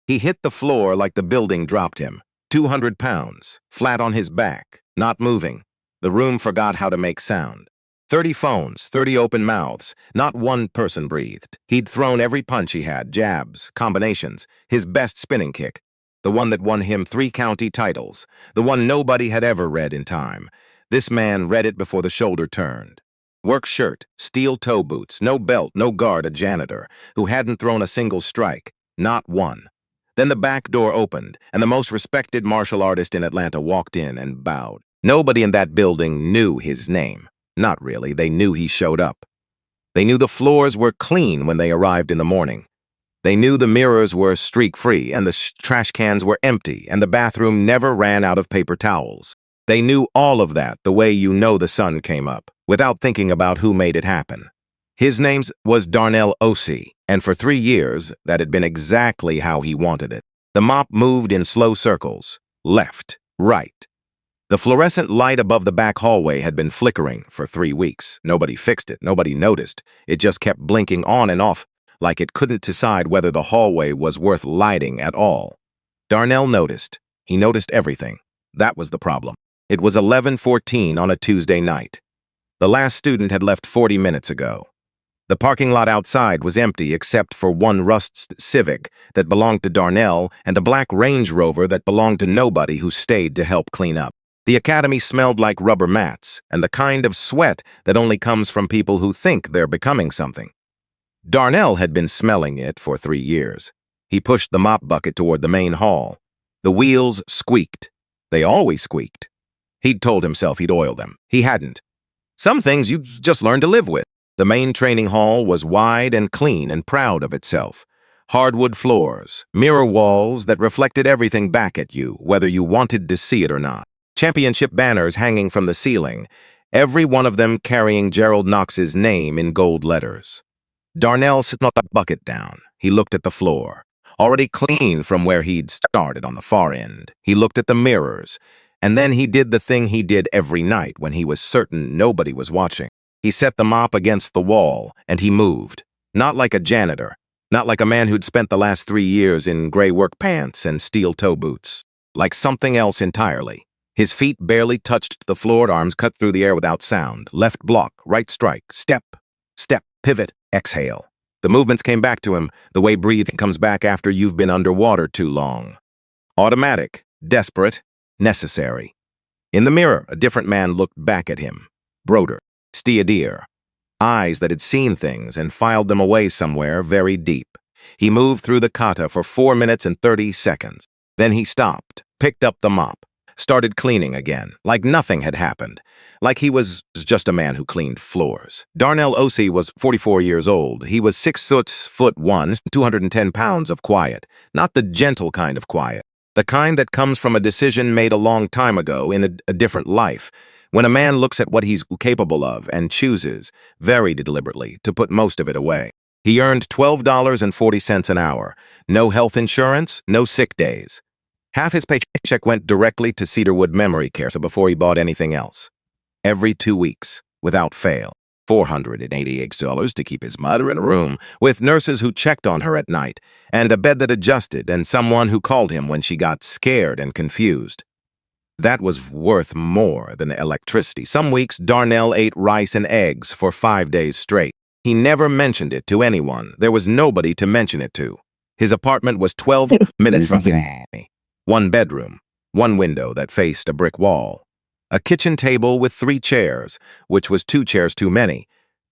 He hit the floor like the building dropped him. 200 pounds, flat on his back, not moving. The room forgot how to make sound. 30 phones, 30 open mouths. Not one person breathed. He'd thrown every punch he had, jabs, combinations, his best spinning kick. The one that won him 3 county titles. The one nobody had ever read in time. This man read it before the shoulder turned. Work shirt, steel toe boots, no belt, no guard, a janitor, who hadn't thrown a single strike. Not one. Then the back door opened, and the most respected martial artist in Atlanta walked in and bowed. Nobody in that building knew his name. Not really, they knew he showed up. They knew the floors were clean when they arrived in the morning. They knew the mirrors were streak-free, and the trash cans were empty, and the bathroom never ran out of paper towels. They knew all of that the way you know the sun came up, without thinking about who made it happen. His name was Darnell Osei, and for 3 years, that had been exactly how he wanted it. The mop moved in slow circles, left, right. The fluorescent light above the back hallway had been flickering for 3 weeks. Nobody fixed it, nobody noticed. It just kept blinking on and off, like it couldn't decide whether the hallway was worth lighting at all. Darnell noticed. He noticed everything. That was the problem. It was 11:14 on a Tuesday night. The last student had left 40 minutes ago. The parking lot outside was empty except for one rust Civic that belonged to Darnell and a black Range Rover that belonged to nobody who stayed to help clean up. The academy smelled like rubber mats and the kind of sweat that only comes from people who think they're becoming something. Darnell had been smelling it for 3 years. He pushed the mop bucket toward the main hall. The wheels squeaked. They always squeaked. He'd told himself he'd oil them. He hadn't. Some things you just learn to live with. The main training hall was wide and clean and proud of itself. Hardwood floors, mirror walls that reflected everything back at you, whether you wanted to see it or not. Championship banners hanging from the ceiling, every one of them carrying Gerald Knox's name in gold letters. Darnell set the bucket down. He looked at the floor, already clean from where he'd started on the far end. He looked at the mirrors, and then he did the thing he did every night when he was certain nobody was watching. He set the mop against the wall, and he moved. Not like a janitor, not like a man who'd spent the last 3 years in gray work pants and steel toe boots. Like something else entirely. His feet barely touched the floor, arms cut through the air without sound. Left block, right strike, step, step, pivot, exhale. The movements came back to him, the way breathing comes back after you've been underwater too long. Automatic, desperate, necessary. In the mirror, a different man looked back at him. Broder. Steadier. Eyes that had seen things and filed them away somewhere very deep. He moved through the kata for 4 minutes and 30 seconds. Then he stopped, picked up the mop, started cleaning again, like nothing had happened, like he was just a man who cleaned floors. Darnell Osei was 44 years old. He was 6'1", 210 pounds of quiet, not the gentle kind of quiet, the kind that comes from a decision made a long time ago in a different life. When a man looks at what he's capable of and chooses, very deliberately, to put most of it away. He earned $12.40 an hour. No health insurance, no sick days. Half his paycheck went directly to Cedarwood Memory Care before he bought anything else. Every 2 weeks, without fail. $488 to keep his mother in a room, with nurses who checked on her at night, and a bed that adjusted, and someone who called him when she got scared and confused. That was worth more than electricity. Some weeks, Darnell ate rice and eggs for 5 days straight. He never mentioned it to anyone. There was nobody to mention it to. His apartment was 12 minutes from me. 1 bedroom, 1 window that faced a brick wall. A kitchen table with 3 chairs, which was 2 chairs too many.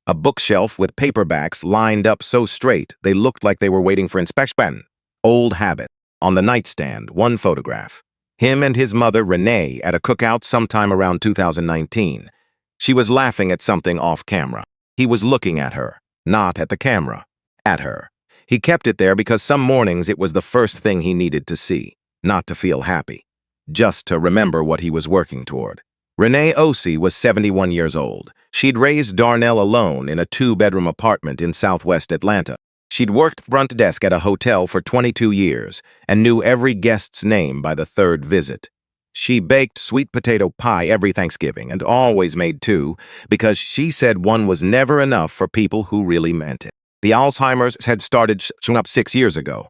A bookshelf with paperbacks lined up so straight they looked like they were waiting for inspection. Old habit. On the nightstand, 1 photograph. Him and his mother, Renee, at a cookout sometime around 2019. She was laughing at something off camera. He was looking at her, not at the camera, at her. He kept it there because some mornings it was the first thing he needed to see, not to feel happy, just to remember what he was working toward. Renee Osei was 71 years old. She'd raised Darnell alone in a 2-bedroom apartment in southwest Atlanta. She'd worked front desk at a hotel for 22 years and knew every guest's name by the 3rd visit. She baked sweet potato pie every Thanksgiving and always made 2 because she said 1 was never enough for people who really meant it. The Alzheimer's had started showing up 6 years ago.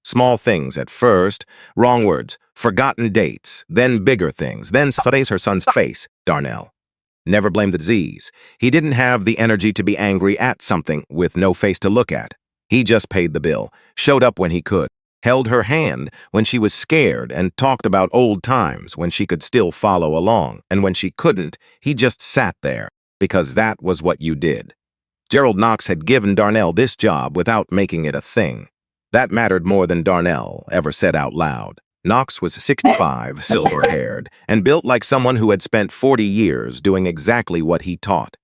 Small things at first, wrong words, forgotten dates, then bigger things, then Sunday's her son's face, Darnell. Never blamed the disease. He didn't have the energy to be angry at something with no face to look at. He just paid the bill, showed up when he could, held her hand when she was scared, and talked about old times when she could still follow along, and when she couldn't, he just sat there, because that was what you did. Gerald Knox had given Darnell this job without making it a thing. That mattered more than Darnell ever said out loud. Knox was 65, silver-haired, and built like someone who had spent 40 years doing exactly what he taught.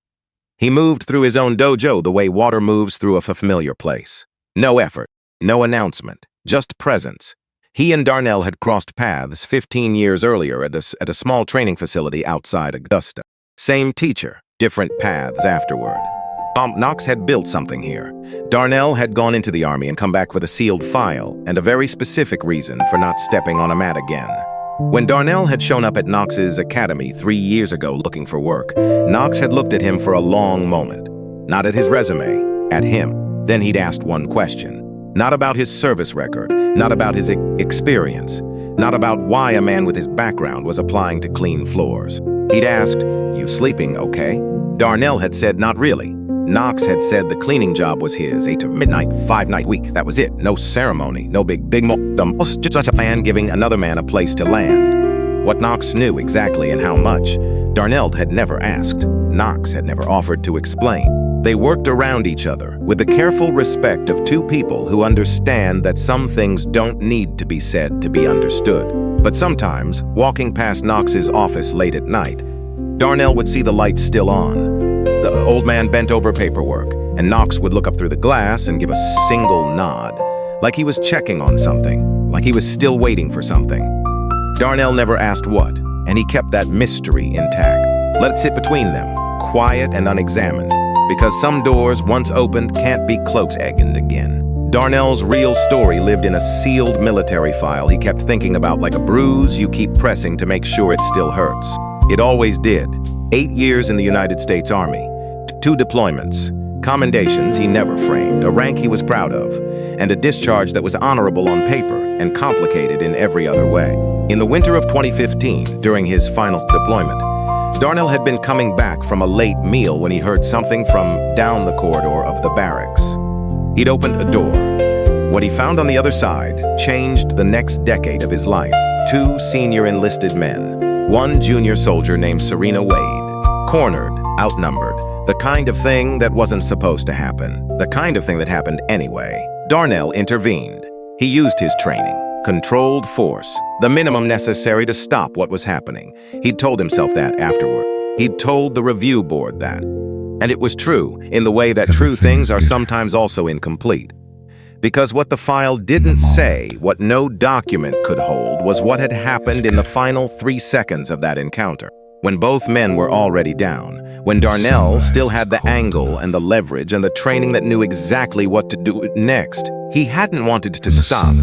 He moved through his own dojo the way water moves through a familiar place. No effort, no announcement, just presence. He and Darnell had crossed paths 15 years earlier at a small training facility outside Augusta. Same teacher, different paths afterward. Knox had built something here. Darnell had gone into the army and come back with a sealed file and a very specific reason for not stepping on a mat again. When Darnell had shown up at Knox's academy 3 years ago looking for work, Knox had looked at him for a long moment. Not at his resume, at him. Then he'd asked one question. Not about his service record, not about his experience, not about why a man with his background was applying to clean floors. He'd asked, "You sleeping okay?" Darnell had said, "Not really." Knox had said the cleaning job was his, 8 to midnight, 5-night week. That was it. No ceremony, no big just a man giving another man a place to land. What Knox knew exactly and how much, Darnell had never asked. Knox had never offered to explain. They worked around each other with the careful respect of two people who understand that some things don't need to be said to be understood. But sometimes, walking past Knox's office late at night, Darnell would see the lights still on. The old man bent over paperwork, and Knox would look up through the glass and give a single nod, like he was checking on something, like he was still waiting for something. Darnell never asked what, and he kept that mystery intact. Let it sit between them, quiet and unexamined, because some doors once opened can't be cloaks-egged again. Darnell's real story lived in a sealed military file he kept thinking about like a bruise you keep pressing to make sure it still hurts. It always did. 8 years in the United States Army, 2 deployments, commendations he never framed, a rank he was proud of, and a discharge that was honorable on paper and complicated in every other way. In the winter of 2015, during his final deployment, Darnell had been coming back from a late meal when he heard something from down the corridor of the barracks. He'd opened a door. What he found on the other side changed the next decade of his life. 2 senior enlisted men, 1 junior soldier named Serena Wade, cornered, outnumbered, the kind of thing that wasn't supposed to happen, the kind of thing that happened anyway. Darnell intervened. He used his training, controlled force, the minimum necessary to stop what was happening. He'd told himself that afterward. He'd told the review board that. And it was true, in the way that true things are sometimes also incomplete. Because what the file didn't say, what no document could hold, was what had happened in the final 3 seconds of that encounter, when both men were already down, when Darnell still had the angle and the leverage and the training that knew exactly what to do next. He hadn't wanted to stop,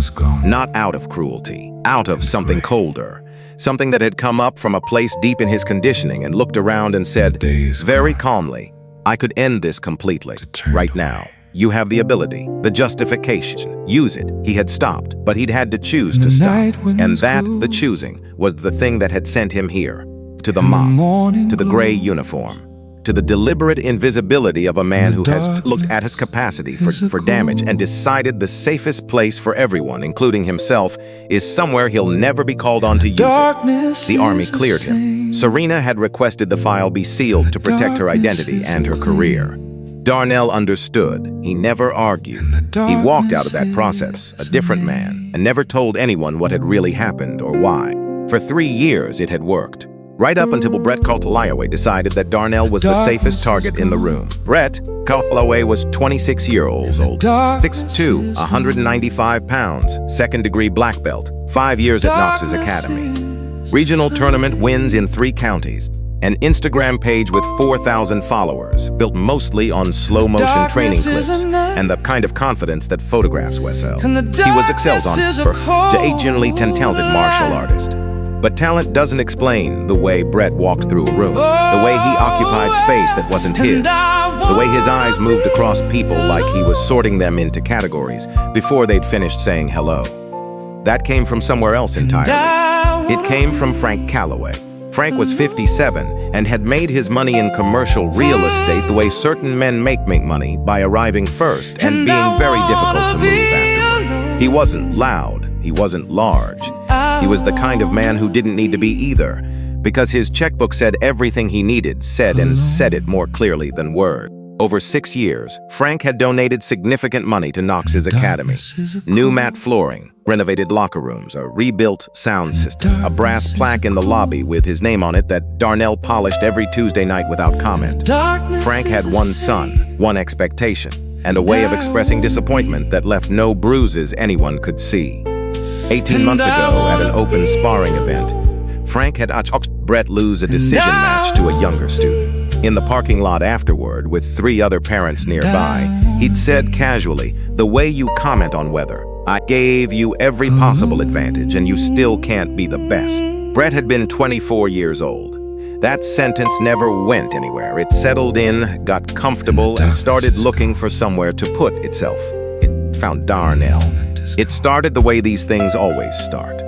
not out of cruelty, out of something colder, something that had come up from a place deep in his conditioning, and looked around and said, very calmly, "I could end this completely, right now. You have the ability, the justification. Use it." He had stopped, but he'd had to choose to stop. And that, the choosing, was the thing that had sent him here. To the mob, to the gray uniform, to the deliberate invisibility of a man who has looked at his capacity for damage and decided the safest place for everyone, including himself, is somewhere he'll never be called on to use it. The army cleared him. Serena had requested the file be sealed to protect her identity and her career. Darnell understood. He never argued. He walked out of that process, a different man, and never told anyone what had really happened or why. For 3 years, it had worked. Right up until Brett Calloway decided that Darnell was the safest target in the room. Brett Calloway was 26 years old, 6'2", 195 pounds, second-degree black belt, 5 years at Knox's academy. Regional tournament wins in 3 counties. An Instagram page with 4,000 followers, built mostly on slow-motion training clips and the kind of confidence that photographs will sell. He was excelled on a genuinely talented martial artist. But talent doesn't explain the way Brett walked through a room, the way he occupied space that wasn't his, the way his eyes moved across people like he was sorting them into categories before they'd finished saying hello. That came from somewhere else entirely. It came from Frank Calloway. Frank was 57 and had made his money in commercial real estate the way certain men make money, by arriving first and being very difficult to move afterward. He wasn't loud. He wasn't large. He was the kind of man who didn't need to be either, because his checkbook said everything he needed, said it more clearly than words. Over 6 years, Frank had donated significant money to Knox's academy. New mat flooring, renovated locker rooms, a rebuilt sound system, a brass plaque in the lobby with his name on it that Darnell polished every Tuesday night without comment. Frank had one son, one expectation, and a way of expressing disappointment that left no bruises anyone could see. 18 months ago, at an open sparring event, Frank had watched Brett lose a decision match to a younger student. In the parking lot afterward, with 3 other parents nearby, he'd said casually, "The way you comment on weather, I gave you every possible advantage and you still can't be the best." Brett had been 24 years old. That sentence never went anywhere. It settled in, got comfortable, and started looking for somewhere to put itself. It found Darnell. It started the way these things always start.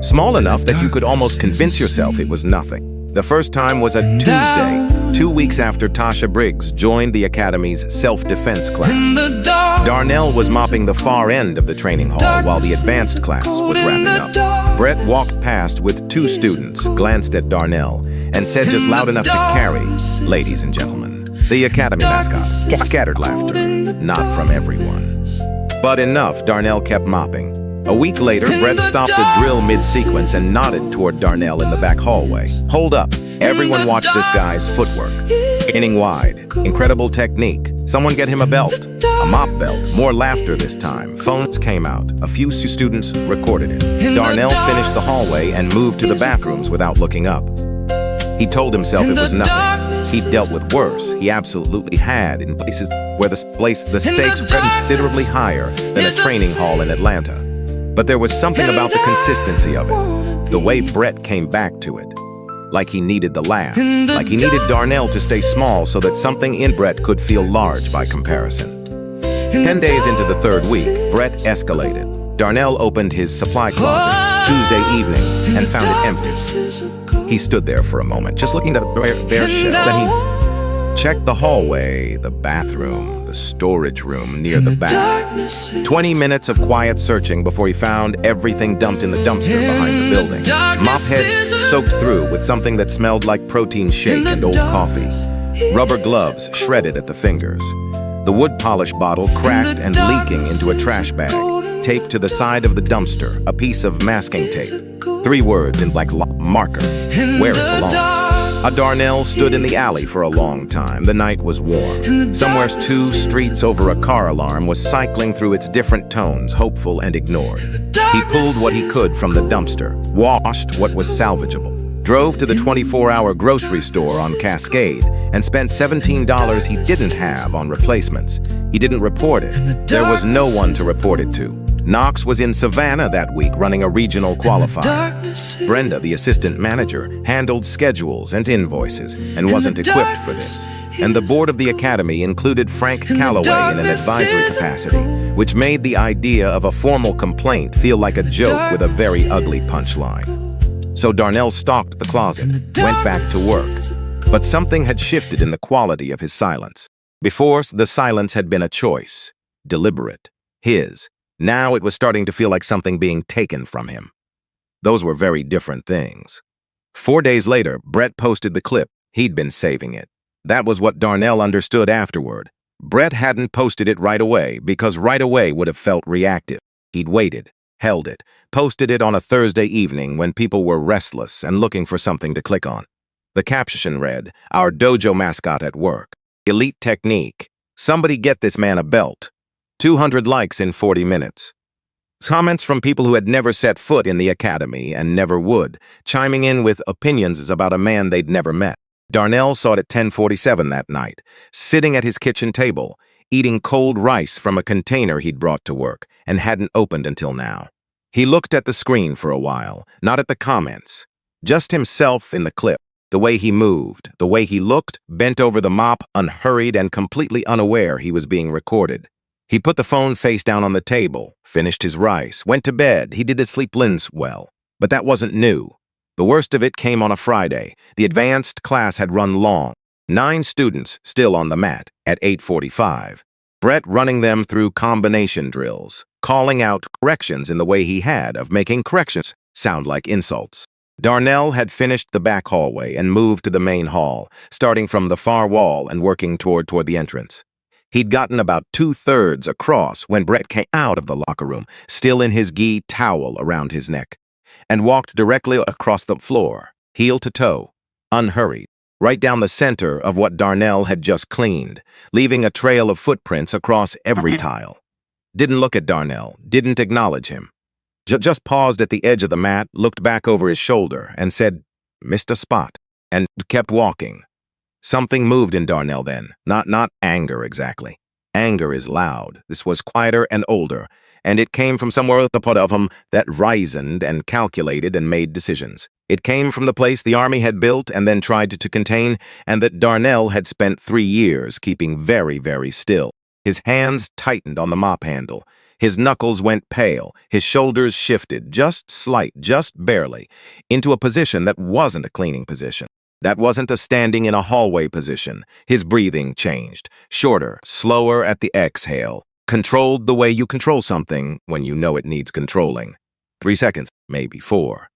Small enough that you could almost convince yourself it was nothing. The first time was a Tuesday, 2 weeks after Tasha Briggs joined the Academy's self-defense class. Darnell was mopping the far end of the training hall while the advanced class was wrapping up. Brett walked past with 2 students, glanced at Darnell, and said just loud enough to carry, "Ladies and gentlemen, the Academy mascot." Scattered laughter, not from everyone. But enough, Darnell kept mopping. A week later, Brett stopped a drill mid-sequence and nodded toward Darnell in the back hallway. "Hold up." Everyone watched this guy's footwork. Inning wide, incredible technique. Someone get him a belt, a mop belt. More laughter this time. Phones came out. A few students recorded it. Darnell finished the hallway and moved to the bathrooms without looking up. He told himself it was nothing. He'd dealt with worse. He absolutely had, in places where the stakes were considerably higher than a training hall in Atlanta. But there was something about the consistency of it, the way Brett came back to it. Like he needed the laugh, like he needed Darnell to stay small so that something in Brett could feel large by comparison. 10 days into the 3rd week, Brett escalated. Darnell opened his supply closet Tuesday evening and found it empty. He stood there for a moment, just looking at a bare shelf. Then he checked the hallway, the bathroom, the storage room near the back. 20 minutes of quiet searching before he found everything dumped in the dumpster behind the building. Mop heads soaked through with something that smelled like protein shake and old coffee. Rubber gloves shredded at the fingers. The wood polish bottle cracked and leaking into a trash bag. Taped to the side of the dumpster, a piece of masking tape. 3 words in black marker, where it belongs. A Darnell stood in the alley for a long time. The night was warm. Somewhere 2 streets over a car alarm was cycling through its different tones, hopeful and ignored. He pulled what he could from the dumpster, washed what was salvageable, drove to the 24-hour grocery store on Cascade, and spent $17 he didn't have on replacements. He didn't report it. There was no one to report it to. Knox was in Savannah that week running a regional qualifier. Brenda, the assistant manager, handled schedules and invoices and wasn't equipped for this. And the board of the academy included Frank Calloway in an advisory capacity, which made the idea of a formal complaint feel like a joke with a very ugly punchline. So Darnell stalked the closet, went back to work. But something had shifted in the quality of his silence. Before, the silence had been a choice, deliberate, his. Now it was starting to feel like something being taken from him. Those were very different things. 4 days later, Brett posted the clip. He'd been saving it. That was what Darnell understood afterward. Brett hadn't posted it right away because right away would have felt reactive. He'd waited, held it, posted it on a Thursday evening when people were restless and looking for something to click on. The caption read, "Our dojo mascot at work. Elite technique. Somebody get this man a belt." 200 likes in 40 minutes. Comments from people who had never set foot in the academy and never would, chiming in with opinions about a man they'd never met. Darnell saw it at 10:47 that night, sitting at his kitchen table, eating cold rice from a container he'd brought to work and hadn't opened until now. He looked at the screen for a while, not at the comments. Just himself in the clip, the way he moved, the way he looked, bent over the mop, unhurried and completely unaware he was being recorded. He put the phone face down on the table, finished his rice, went to bed. He did his sleep-ins well. But that wasn't new. The worst of it came on a Friday. The advanced class had run long. 9 students still on the mat at 8:45. Brett running them through combination drills, calling out corrections in the way he had of making corrections sound like insults. Darnell had finished the back hallway and moved to the main hall, starting from the far wall and working toward the entrance. He'd gotten about 2/3 across when Brett came out of the locker room, still in his gi towel around his neck, and walked directly across the floor, heel to toe, unhurried, right down the center of what Darnell had just cleaned, leaving a trail of footprints across every tile. Didn't look at Darnell, didn't acknowledge him. Just paused at the edge of the mat, looked back over his shoulder, and said, "Missed a spot," and kept walking. Something moved in Darnell then, not anger exactly. Anger is loud. This was quieter and older, and it came from somewhere at the part of him that reasoned and calculated and made decisions. It came from the place the army had built and then tried to contain, and that Darnell had spent 3 years keeping very, very still. His hands tightened on the mop handle. His knuckles went pale. His shoulders shifted, just slight, just barely, into a position that wasn't a cleaning position. That wasn't a standing in a hallway position. His breathing changed, shorter, slower at the exhale, controlled the way you control something when you know it needs controlling. 3 seconds, maybe 4.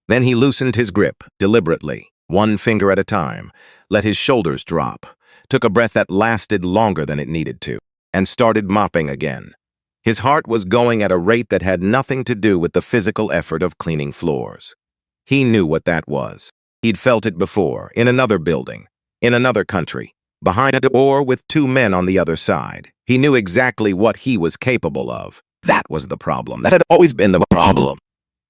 Then he loosened his grip, deliberately, 1 finger at a time, let his shoulders drop, took a breath that lasted longer than it needed to, and started mopping again. His heart was going at a rate that had nothing to do with the physical effort of cleaning floors. He knew what that was. He'd felt it before, in another building, in another country, behind a door with 2 men on the other side. He knew exactly what he was capable of. That was the problem. That had always been the problem.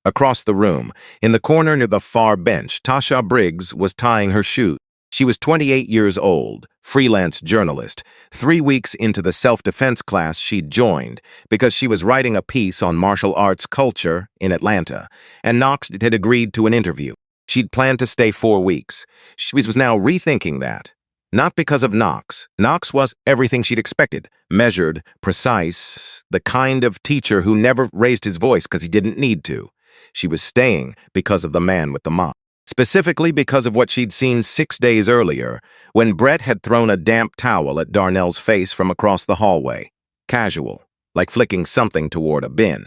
Across the room, in the corner near the far bench, Tasha Briggs was tying her shoe. She was 28 years old, freelance journalist, 3 weeks into the self-defense class she'd joined because she was writing a piece on martial arts culture in Atlanta, and Knox had agreed to an interview. She'd planned to stay 4 weeks. She was now rethinking that. Not because of Knox. Knox was everything she'd expected. Measured, precise, the kind of teacher who never raised his voice because he didn't need to. She was staying because of the man with the mop. Specifically because of what she'd seen 6 days earlier, when Brett had thrown a damp towel at Darnell's face from across the hallway. Casual, like flicking something toward a bin.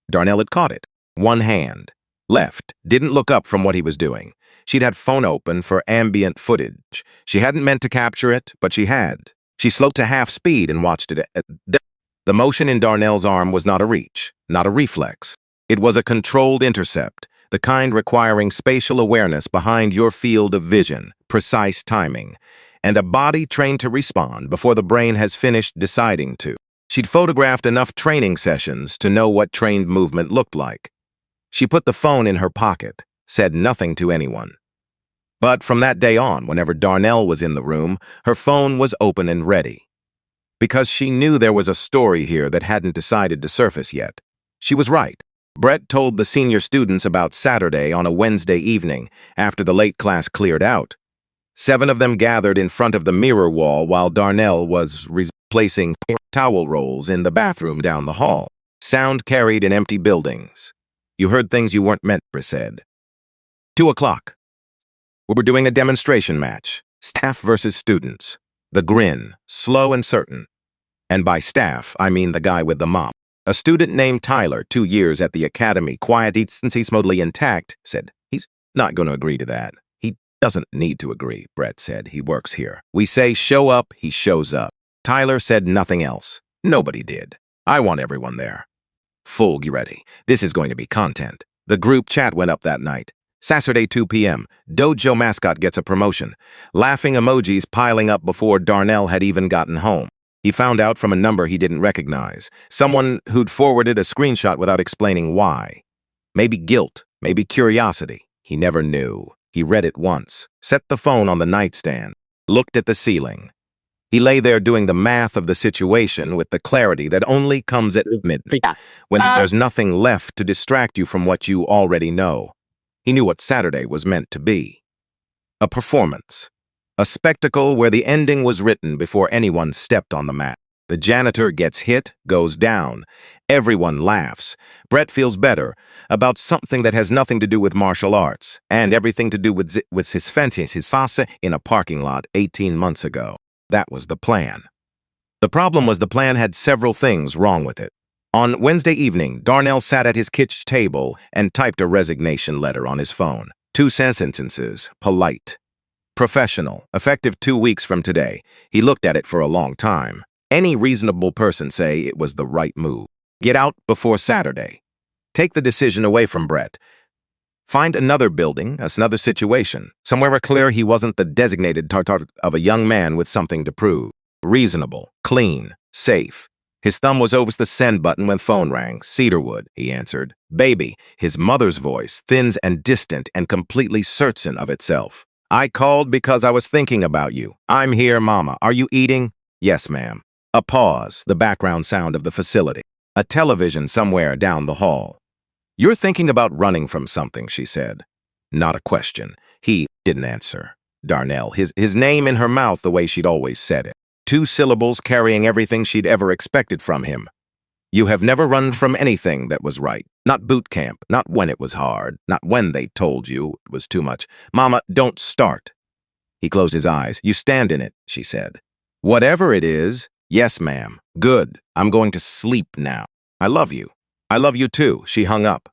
Darnell had caught it. 1 hand. Left, didn't look up from what he was doing. She'd had phone open for ambient footage. She hadn't meant to capture it, but she had. She slowed to half speed and watched it. The motion in Darnell's arm was not a reach, not a reflex. It was a controlled intercept, the kind requiring spatial awareness behind your field of vision, precise timing, and a body trained to respond before the brain has finished deciding to. She'd photographed enough training sessions to know what trained movement looked like. She put the phone in her pocket, said nothing to anyone. But from that day on, whenever Darnell was in the room, her phone was open and ready. Because she knew there was a story here that hadn't decided to surface yet. She was right. Brett told the senior students about Saturday on a Wednesday evening, after the late class cleared out. 7 of them gathered in front of the mirror wall while Darnell was replacing towel rolls in the bathroom down the hall. Sound carried in empty buildings. You heard things you weren't meant to said. 2 o'clock. We were doing a demonstration match. Staff versus students. The grin, slow and certain. And by staff, I mean the guy with the mop. A student named Tyler, 2 years at the academy, quiet, smoothly intact, said, "He's not going to agree to that." "He doesn't need to agree," Brett said. "He works here. We say show up, he shows up." Tyler said nothing else. Nobody did. "I want everyone there." Full ready. This is going to be content. The group chat went up that night. Saturday 2 p.m. Dojo mascot gets a promotion. Laughing emojis piling up before Darnell had even gotten home. He found out from a number he didn't recognize. Someone who'd forwarded a screenshot without explaining why. Maybe guilt, maybe curiosity. He never knew. He read it once, set the phone on the nightstand, looked at the ceiling. He lay there doing the math of the situation with the clarity that only comes at midnight, when there's nothing left to distract you from what you already know. He knew what Saturday was meant to be. A performance. A spectacle where the ending was written before anyone stepped on the mat. The janitor gets hit, goes down. Everyone laughs. Brett feels better about something that has nothing to do with martial arts and everything to do with his fences, his fasa in a parking lot 18 months ago. That was the plan. The problem was the plan had several things wrong with it. On Wednesday evening, Darnell sat at his kitchen table and typed a resignation letter on his phone. 2 sentences, polite. Professional, effective 2 weeks from today. He looked at it for a long time. Any reasonable person say it was the right move. Get out before Saturday. Take the decision away from Brett. Find another building, another situation, somewhere clear he wasn't the designated tartar of a young man with something to prove. Reasonable, clean, safe. His thumb was over the send button when phone rang. Cedarwood, he answered. Baby, his mother's voice, thin and distant and completely certain of itself. I called because I was thinking about you. I'm here, Mama. Are you eating? Yes, ma'am. A pause, the background sound of the facility. A television somewhere down the hall. You're thinking about running from something, she said. Not a question. He didn't answer. Darnell, his name in her mouth the way she'd always said it. 2 syllables carrying everything she'd ever expected from him. You have never run from anything that was right. Not boot camp, not when it was hard, not when they told you it was too much. Mama, don't start. He closed his eyes. You stand in it, she said. Whatever it is, yes, ma'am. Good. I'm going to sleep now. I love you. I love you too. She hung up.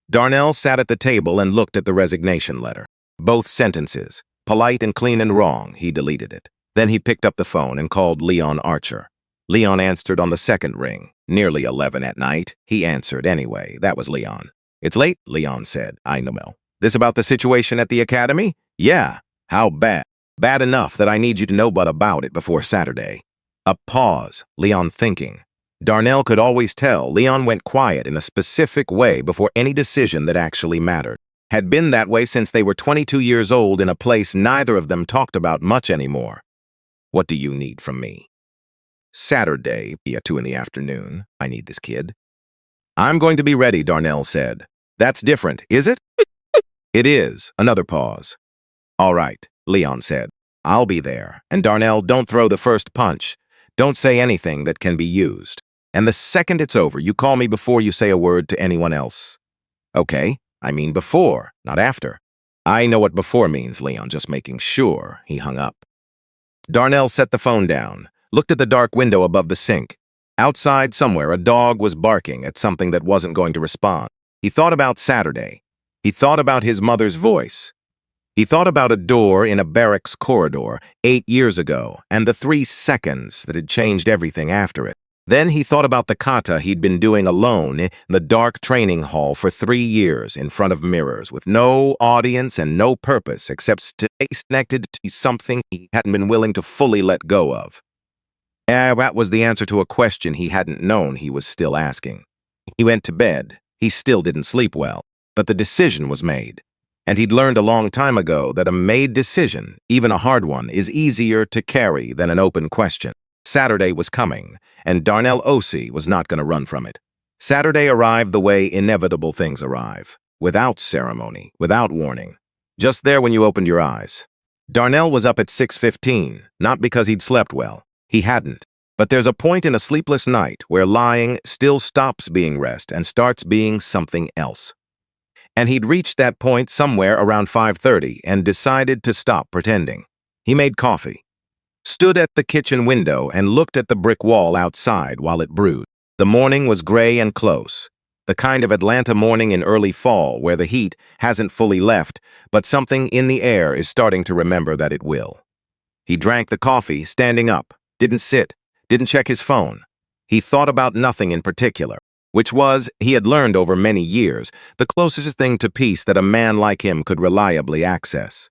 Darnell sat at the table and looked at the resignation letter. Both sentences, polite and clean and wrong, he deleted it. Then he picked up the phone and called Leon Archer. Leon answered on the second ring. Nearly 11 at night. He answered anyway. That was Leon. It's late, Leon said. I know. This about the situation at the academy? Yeah. How bad? Bad enough that I need you to know about it before Saturday. A pause. Leon thinking. Darnell could always tell Leon went quiet in a specific way before any decision that actually mattered. Had been that way since they were 22 years old in a place neither of them talked about much anymore. What do you need from me? Saturday, at 2 in the afternoon. I need this kid. I'm going to be ready, Darnell said. That's different, is it? It is. Another pause. All right, Leon said. I'll be there. And Darnell, don't throw the first punch. Don't say anything that can be used. And the second it's over, you call me before you say a word to anyone else. Okay, I mean before, not after. I know what before means, Leon, just making sure. He hung up. Darnell set the phone down, looked at the dark window above the sink. Outside somewhere, a dog was barking at something that wasn't going to respond. He thought about Saturday. He thought about his mother's voice. He thought about a door in a barracks corridor 8 years ago and the 3 seconds that had changed everything after it. Then he thought about the kata he'd been doing alone in the dark training hall for 3 years in front of mirrors with no audience and no purpose except stay connected to something he hadn't been willing to fully let go of. That was the answer to a question he hadn't known he was still asking. He went to bed. He still didn't sleep well, but the decision was made. And he'd learned a long time ago that a made decision, even a hard one, is easier to carry than an open question. Saturday was coming, and Darnell Osei was not going to run from it. Saturday arrived the way inevitable things arrive, without ceremony, without warning. Just there when you opened your eyes. Darnell was up at 6:15, not because he'd slept well. He hadn't. But there's a point in a sleepless night where lying still stops being rest and starts being something else. And he'd reached that point somewhere around 5:30 and decided to stop pretending. He made coffee, stood at the kitchen window and looked at the brick wall outside while it brewed. The morning was gray and close, the kind of Atlanta morning in early fall where the heat hasn't fully left, but something in the air is starting to remember that it will. He drank the coffee, standing up, didn't sit, didn't check his phone. He thought about nothing in particular, which was, he had learned over many years, the closest thing to peace that a man like him could reliably access.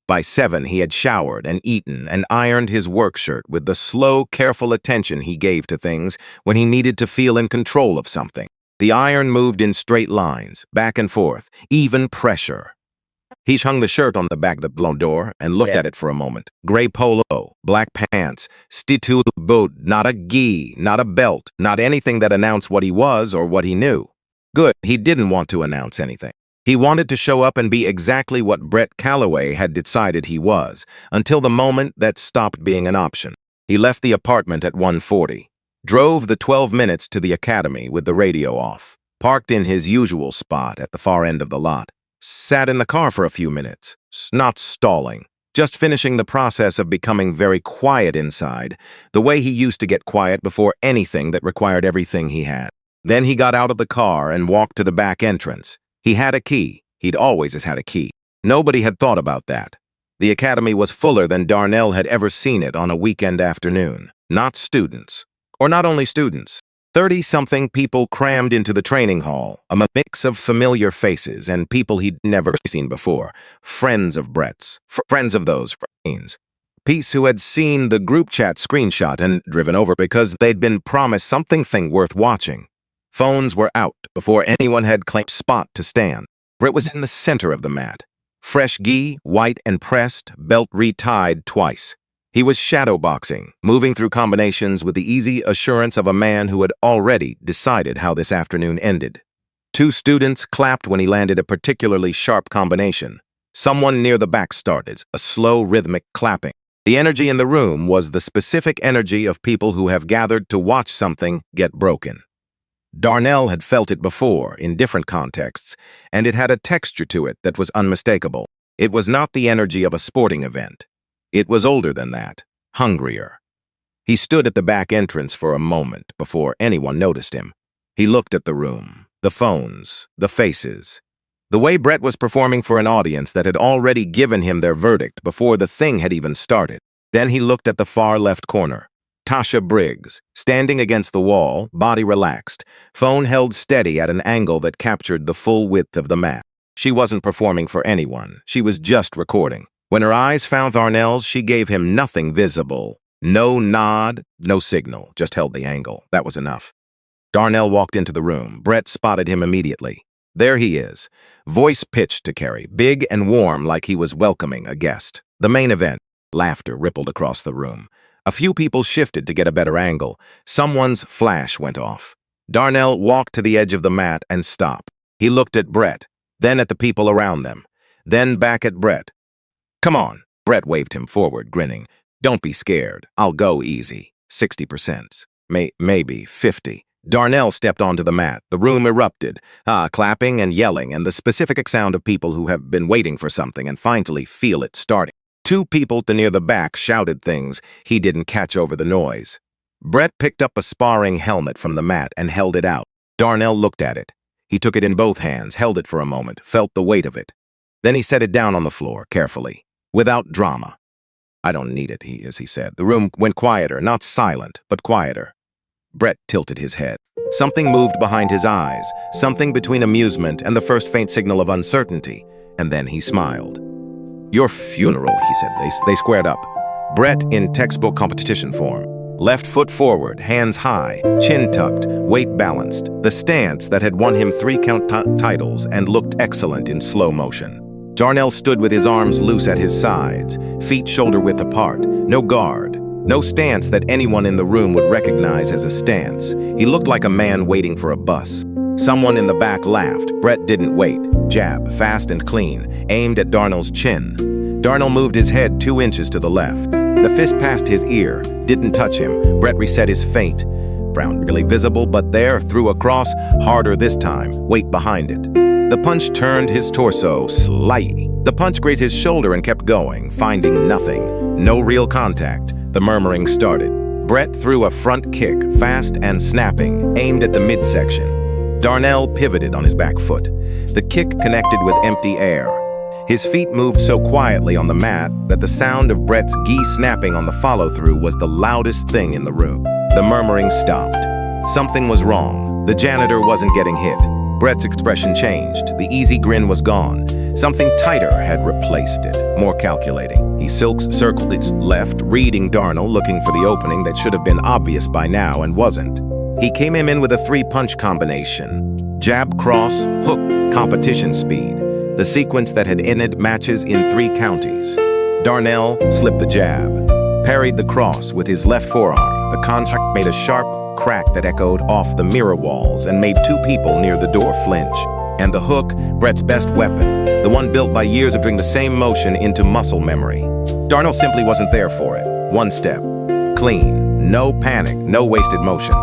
By 7, he had showered and eaten and ironed his work shirt with the slow, careful attention he gave to things when he needed to feel in control of something. The iron moved in straight lines, back and forth, even pressure. He hung the shirt on the back of the blown door and looked at it for a moment. Gray polo, black pants, stitu boot, not a gi, not a belt, not anything that announced what he was or what he knew. Good, he didn't want to announce anything. He wanted to show up and be exactly what Brett Calloway had decided he was, until the moment that stopped being an option. He left the apartment at 1:40, drove the 12 minutes to the academy with the radio off, parked in his usual spot at the far end of the lot, sat in the car for a few minutes, not stalling, just finishing the process of becoming very quiet inside, the way he used to get quiet before anything that required everything he had. Then he got out of the car and walked to the back entrance. He had a key. He'd always had a key. Nobody had thought about that. The academy was fuller than Darnell had ever seen it on a weekend afternoon. Not students. Or not only students. 30-something people crammed into the training hall, a mix of familiar faces and people he'd never seen before. Friends of Brett's. Friends of those friends. Peace who had seen the group chat screenshot and driven over because they'd been promised something worth watching. Phones were out before anyone had claimed spot to stand. Brett was in the center of the mat. Fresh gi, white and pressed, belt retied twice. He was shadowboxing, moving through combinations with the easy assurance of a man who had already decided how this afternoon ended. 2 students clapped when he landed a particularly sharp combination. Someone near the back started, a slow rhythmic clapping. The energy in the room was the specific energy of people who have gathered to watch something get broken. Darnell had felt it before, in different contexts, and it had a texture to it that was unmistakable. It was not the energy of a sporting event. It was older than that, hungrier. He stood at the back entrance for a moment before anyone noticed him. He looked at the room, the phones, the faces. The way Brett was performing for an audience that had already given him their verdict before the thing had even started. Then he looked at the far left corner. Tasha Briggs, standing against the wall, body relaxed, phone held steady at an angle that captured the full width of the mat. She wasn't performing for anyone. She was just recording. When her eyes found Darnell's, she gave him nothing visible. No nod, no signal, just held the angle. That was enough. Darnell walked into the room. Brett spotted him immediately. There he is, voice pitched to Carrie, big and warm like he was welcoming a guest. The main event. Laughter rippled across the room. A few people shifted to get a better angle. Someone's flash went off. Darnell walked to the edge of the mat and stopped. He looked at Brett, then at the people around them, then back at Brett. Come on. Brett waved him forward, grinning. Don't be scared. I'll go easy. 60%. Maybe 50. Darnell stepped onto the mat. The room erupted. Clapping and yelling and the specific sound of people who have been waiting for something and finally feel it starting. 2 people near the back shouted things. He didn't catch over the noise. Brett picked up a sparring helmet from the mat and held it out. Darnell looked at it. He took it in both hands, held it for a moment, felt the weight of it. Then he set it down on the floor, carefully, without drama. I don't need it, he said. The room went quieter, not silent, but quieter. Brett tilted his head. Something moved behind his eyes, something between amusement and the first faint signal of uncertainty, and then he smiled. Your funeral, he said. They squared up. Brett in textbook competition form. Left foot forward, hands high, chin tucked, weight balanced. The stance that had won him 3 count titles and looked excellent in slow motion. Darnell stood with his arms loose at his sides, feet shoulder-width apart. No guard. No stance that anyone in the room would recognize as a stance. He looked like a man waiting for a bus. Someone in the back laughed. Brett didn't wait. Jab, fast and clean, aimed at Darnell's chin. Darnell moved his head 2 inches to the left. The fist passed his ear, didn't touch him. Brett reset his feint. Frown really visible, but there, threw across, harder this time, weight behind it. The punch turned his torso slightly. The punch grazed his shoulder and kept going, finding nothing. No real contact. The murmuring started. Brett threw a front kick, fast and snapping, aimed at the midsection. Darnell pivoted on his back foot. The kick connected with empty air. His feet moved so quietly on the mat that the sound of Brett's gi snapping on the follow-through was the loudest thing in the room. The murmuring stopped. Something was wrong. The janitor wasn't getting hit. Brett's expression changed. The easy grin was gone. Something tighter had replaced it, more calculating. He circled his left, reading Darnell, looking for the opening that should have been obvious by now and wasn't. He came in with a 3-punch combination. Jab, cross, hook, competition speed. The sequence that had ended matches in 3 counties. Darnell slipped the jab, parried the cross with his left forearm. The contact made a sharp crack that echoed off the mirror walls and made 2 people near the door flinch. And the hook, Brett's best weapon, the one built by years of doing the same motion into muscle memory. Darnell simply wasn't there for it. 1 step. Clean. No panic, no wasted motion.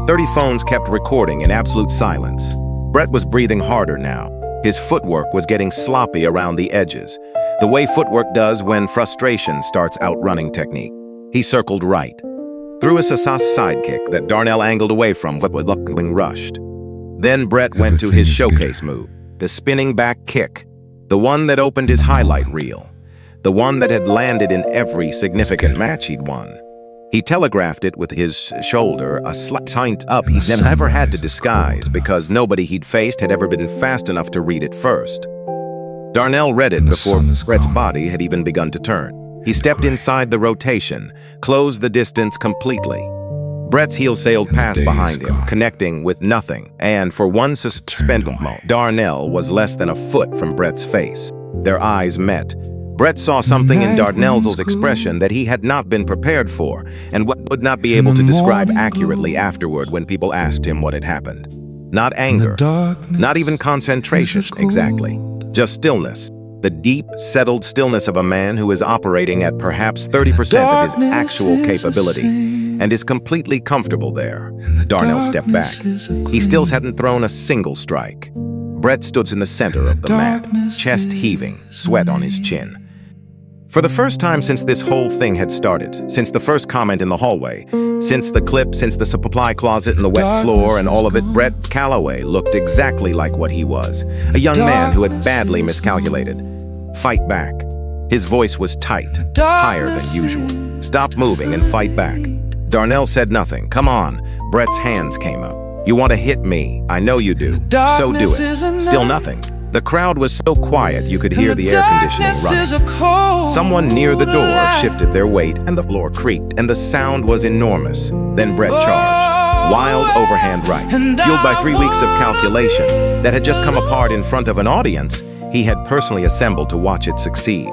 30 phones kept recording in absolute silence. Brett was breathing harder now. His footwork was getting sloppy around the edges, the way footwork does when frustration starts outrunning technique. He circled right, threw a Sasas sidekick that Darnell angled away from but was luckily rushed. Then Brett went to his showcase move, the spinning back kick, the one that opened his highlight reel, the one that had landed in every significant match he'd won. He telegraphed it with his shoulder, a slight hint up he'd never had to disguise because nobody he'd faced had ever been fast enough to read it first. Darnell read it before Brett's body had even begun to turn. He stepped inside the rotation, closed the distance completely. Brett's heel sailed past behind him, connecting with nothing, and for one suspended moment, Darnell was less than a foot from Brett's face. Their eyes met. Brett saw something in Darnell's expression that he had not been prepared for, and what would not be able to describe accurately afterward when people asked him what had happened. Not anger, not even concentration exactly, just stillness. The deep, settled stillness of a man who is operating at perhaps 30% of his actual capability and is completely comfortable there. Darnell stepped back. He still hadn't thrown a single strike. Brett stood in the center of the mat, chest heaving, sweat on his chin. For the first time since this whole thing had started, since the first comment in the hallway, since the clip, since the supply closet and the wet floor and all of it, Brett Calloway looked exactly like what he was, a young man who had badly miscalculated. Fight back. His voice was tight, higher than usual. Stop moving and fight back. Darnell said nothing. Come on. Brett's hands came up. You want to hit me. I know you do. So do it. Still nothing. The crowd was so quiet you could hear the air conditioning running. Someone near the door shifted their weight and the floor creaked, and the sound was enormous. Then Brett charged. Wild overhand right, fueled by 3 weeks of calculation that had just come apart in front of an audience he had personally assembled to watch it succeed.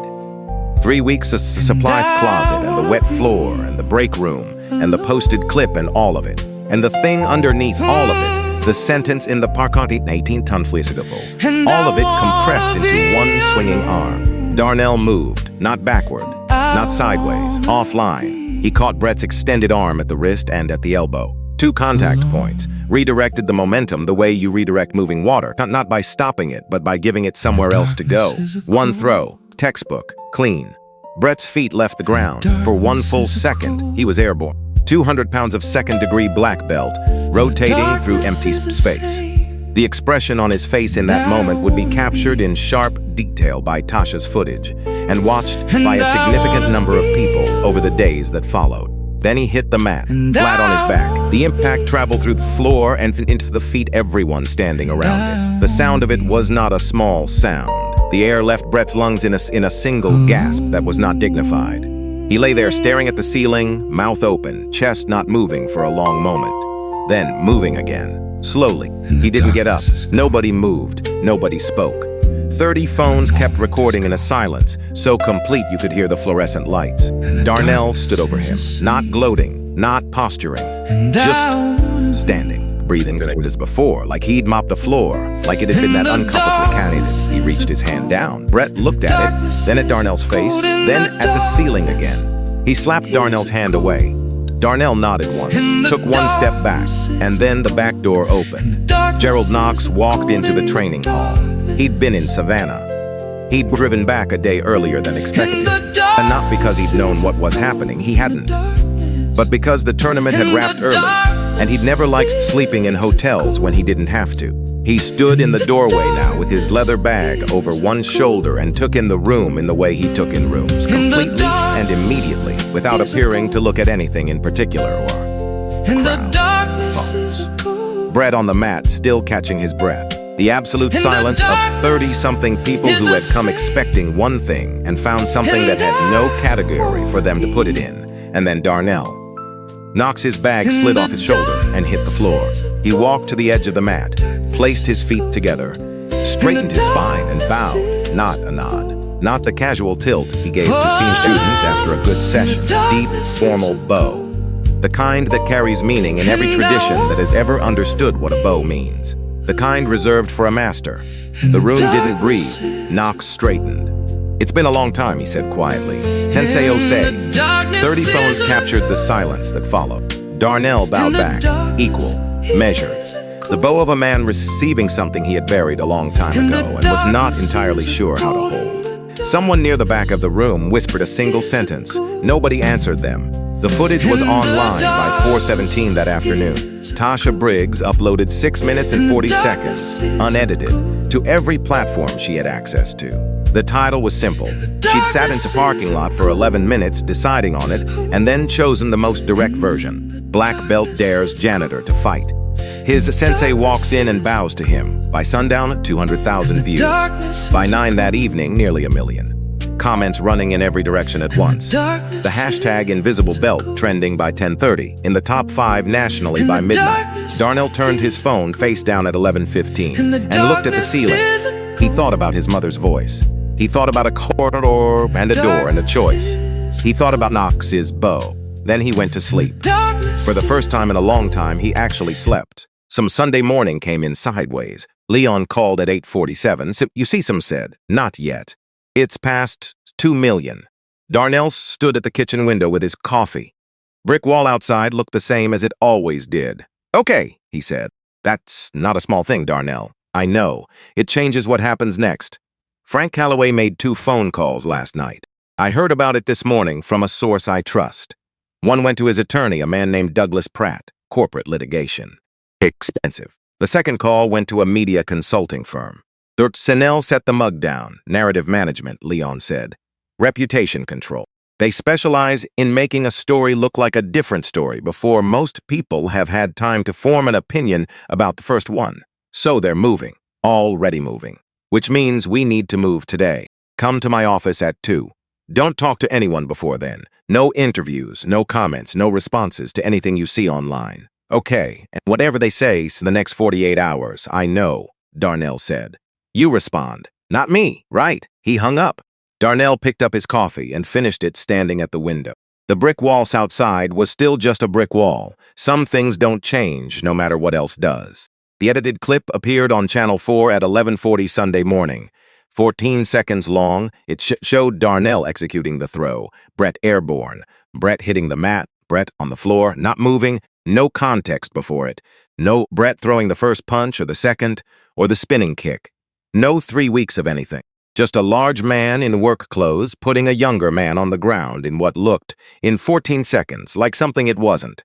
3 weeks of supplies closet and the wet floor and the break room and the posted clip and all of it. And the thing underneath all of it, the sentence in the parkanti 18-ton fleesigable, all of it compressed into one swinging arm. Darnell moved, not backward, not sideways, offline. He caught Brett's extended arm at the wrist and at the elbow. 2 contact points, redirected the momentum the way you redirect moving water, not by stopping it, but by giving it somewhere else to go. 1 throw, textbook, clean. Brett's feet left the ground. For 1 full second, he was airborne. 200 pounds of second-degree black belt, rotating through empty space. The expression on his face in that moment would be captured in sharp detail by Tasha's footage and watched by a significant number of people over the days that followed. Then he hit the mat, flat on his back. The impact traveled through the floor and into the feet everyone standing around it. The sound of it was not a small sound. The air left Brett's lungs in a single gasp that was not dignified. He lay there staring at the ceiling, mouth open, chest not moving for a long moment. Then moving again, slowly. He didn't get up. Nobody moved. Nobody spoke. 30 phones kept recording in a silence, so complete you could hear the fluorescent lights. Darnell stood over him, not gloating, not posturing, just standing, breathing as before, like he'd mopped the floor, like it had been that uncomfortable candidate. He reached his hand down. Brett looked at it, then at Darnell's face, then at the ceiling again. He slapped Darnell's hand away. Darnell nodded once, took 1 step back, and then the back door opened. Gerald Knox walked into the training hall. He'd been in Savannah. He'd driven back a day earlier than expected, and not because he'd known what was happening, he hadn't, but because the tournament had wrapped early, and he'd never liked sleeping in hotels when he didn't have to. He stood in the doorway now with his leather bag over one shoulder and took in the room in the way he took in rooms, completely and immediately, without appearing to look at anything in particular or crowd, phones. Brett on the mat, still catching his breath. The absolute silence of 30-something people who had come expecting one thing and found something that had no category for them to put it in. And then Darnell. Knox's bag slid off his shoulder and hit the floor. He walked to the edge of the mat, placed his feet together, straightened his spine and bowed, not a nod, not the casual tilt he gave to scene students after a good session. Deep, formal bow. The kind that carries meaning in every tradition that has ever understood what a bow means. The kind reserved for a master. The room didn't breathe. Knox straightened. "It's been a long time," he said quietly. "Sensei Osei." 30 phones captured the silence that followed. Darnell bowed back. Equal. Measured. The bow of a man receiving something he had buried a long time ago and was not entirely sure how to hold. Someone near the back of the room whispered a single sentence. Nobody answered them. The footage was online by 4:17 that afternoon. Tasha Briggs uploaded 6 minutes and 40 seconds, unedited, to every platform she had access to. The title was simple. She'd sat in the parking lot for 11 minutes deciding on it and then chosen the most direct version. Black belt dares janitor to fight. His sensei walks in and bows to him. By sundown, 200,000 views. By 9 that evening, nearly 1 million. Comments running in every direction at once. The hashtag Invisible Belt trending by 10:30, in the top 5 nationally by midnight. Darnell turned his phone face down at 11:15 and looked at the ceiling. He thought about his mother's voice. He thought about a corridor and a door and a choice. He thought about Knox's bow. Then he went to sleep. For the first time in a long time, he actually slept. Some Sunday morning came in sideways. Leon called at 8:47. So, you see, some said, "Not yet. It's past 2 million. Darnell stood at the kitchen window with his coffee. Brick wall outside looked the same as it always did. "Okay," he said. "That's not a small thing, Darnell. I know. It changes what happens next. Frank Calloway made 2 phone calls last night. I heard about it this morning from a source I trust. One went to his attorney, a man named Douglas Pratt, corporate litigation. Expensive. The second call went to a media consulting firm. Senel set the mug down. Narrative management, Leon said. Reputation control. They specialize in making a story look like a different story before most people have had time to form an opinion about the first one. So they're moving. Already moving. Which means we need to move today. Come to my office at 2. Don't talk to anyone before then. No interviews, no comments, no responses to anything you see online. Okay, and whatever they say in the next 48 hours, I know, Darnell said. You respond. Not me, right? He hung up. Darnell picked up his coffee and finished it standing at the window. The brick wall outside was still just a brick wall. Some things don't change no matter what else does. The edited clip appeared on Channel 4 at 11:40 Sunday morning. 14 seconds long, it showed Darnell executing the throw. Brett airborne. Brett hitting the mat. Brett on the floor, not moving. No context before it. No Brett throwing the first punch or the second or the spinning kick. No 3 weeks of anything. Just a large man in work clothes putting a younger man on the ground in what looked, in 14 seconds, like something it wasn't.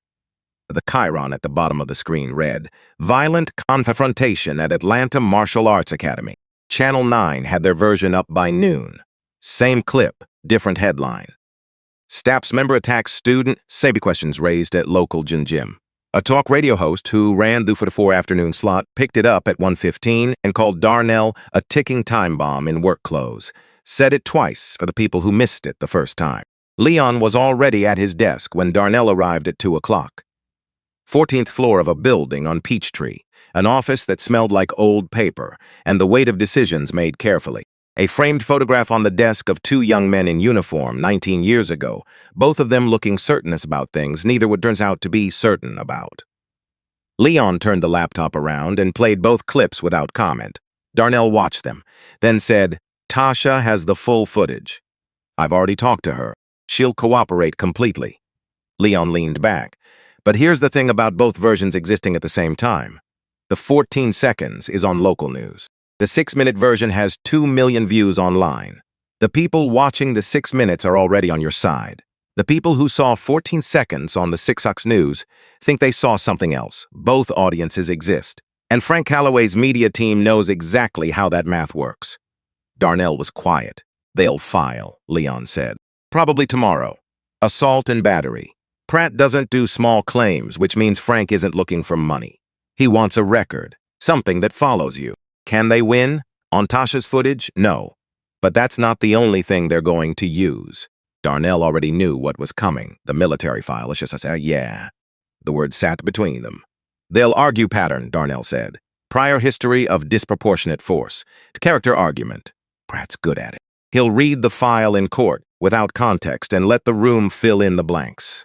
The chyron at the bottom of the screen read, Violent Confrontation at Atlanta Martial Arts Academy. Channel 9 had their version up by noon. Same clip, different headline. Staff's member attacks student, Sabi questions raised at local gym. A talk radio host who ran the 4 afternoon slot picked it up at 1:15 and called Darnell a ticking time bomb in work clothes. Said it twice for the people who missed it the first time. Leon was already at his desk when Darnell arrived at 2 o'clock. 14th floor of a building on Peachtree, an office that smelled like old paper and the weight of decisions made carefully. A framed photograph on the desk of 2 young men in uniform 19 years ago, both of them looking certain about things neither would turn out to be certain about. Leon turned the laptop around and played both clips without comment. Darnell watched them, then said, Tasha has the full footage. I've already talked to her. She'll cooperate completely. Leon leaned back. But here's the thing about both versions existing at the same time. The 14 seconds is on local news. The 6-minute version has 2 million views online. The people watching the 6 minutes are already on your side. The people who saw 14 seconds on the 6 Ox News think they saw something else. Both audiences exist. And Frank Calloway's media team knows exactly how that math works. Darnell was quiet. They'll file, Leon said. Probably tomorrow. Assault and battery. Pratt doesn't do small claims, which means Frank isn't looking for money. He wants a record, something that follows you. Can they win? On Tasha's footage? No. But that's not the only thing they're going to use. Darnell already knew what was coming. The military file. It's just yeah. The word sat between them. They'll argue pattern, Darnell said. Prior history of disproportionate force. Character argument. Pratt's good at it. He'll read the file in court without context and let the room fill in the blanks.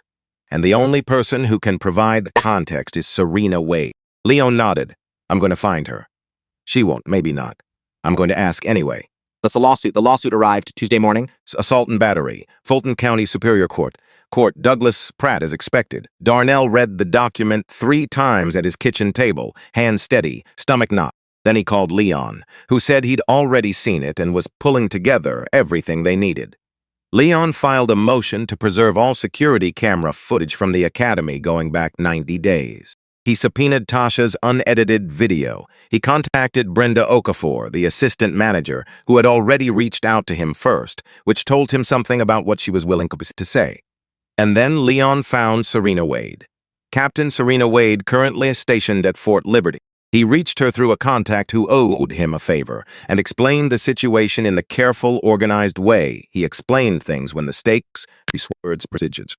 And the only person who can provide the context is Serena Wade. Leon nodded. I'm going to find her. She won't, maybe not. I'm going to ask anyway. The lawsuit arrived Tuesday morning. Assault and battery. Fulton County Superior Court. Court Douglas Pratt as expected. Darnell read the document 3 times at his kitchen table, hand steady, stomach knot. Then he called Leon, who said he'd already seen it and was pulling together everything they needed. Leon filed a motion to preserve all security camera footage from the academy going back 90 days. He subpoenaed Tasha's unedited video. He contacted Brenda Okafor, the assistant manager, who had already reached out to him first, which told him something about what she was willing to say. And then Leon found Serena Wade. Captain Serena Wade, currently stationed at Fort Liberty. He reached her through a contact who owed him a favor and explained the situation in the careful, organized way he explained things when the stakes, words, prestigious.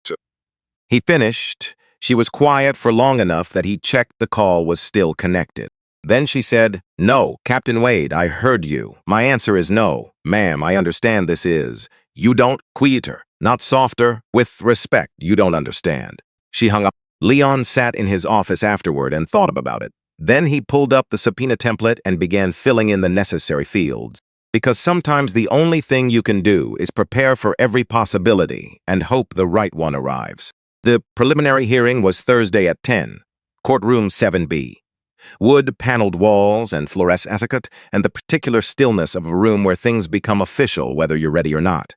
He finished. She was quiet for long enough that he checked the call was still connected. Then she said, "No, Captain Wade, I heard you. My answer is no. Ma'am, I understand this is. You don't quieter, not softer, with respect. You don't understand." She hung up. Leon sat in his office afterward and thought about it. Then he pulled up the subpoena template and began filling in the necessary fields. Because sometimes the only thing you can do is prepare for every possibility and hope the right one arrives. The preliminary hearing was Thursday at 10, courtroom 7B. Wood paneled walls and fluorescent, and the particular stillness of a room where things become official whether you're ready or not.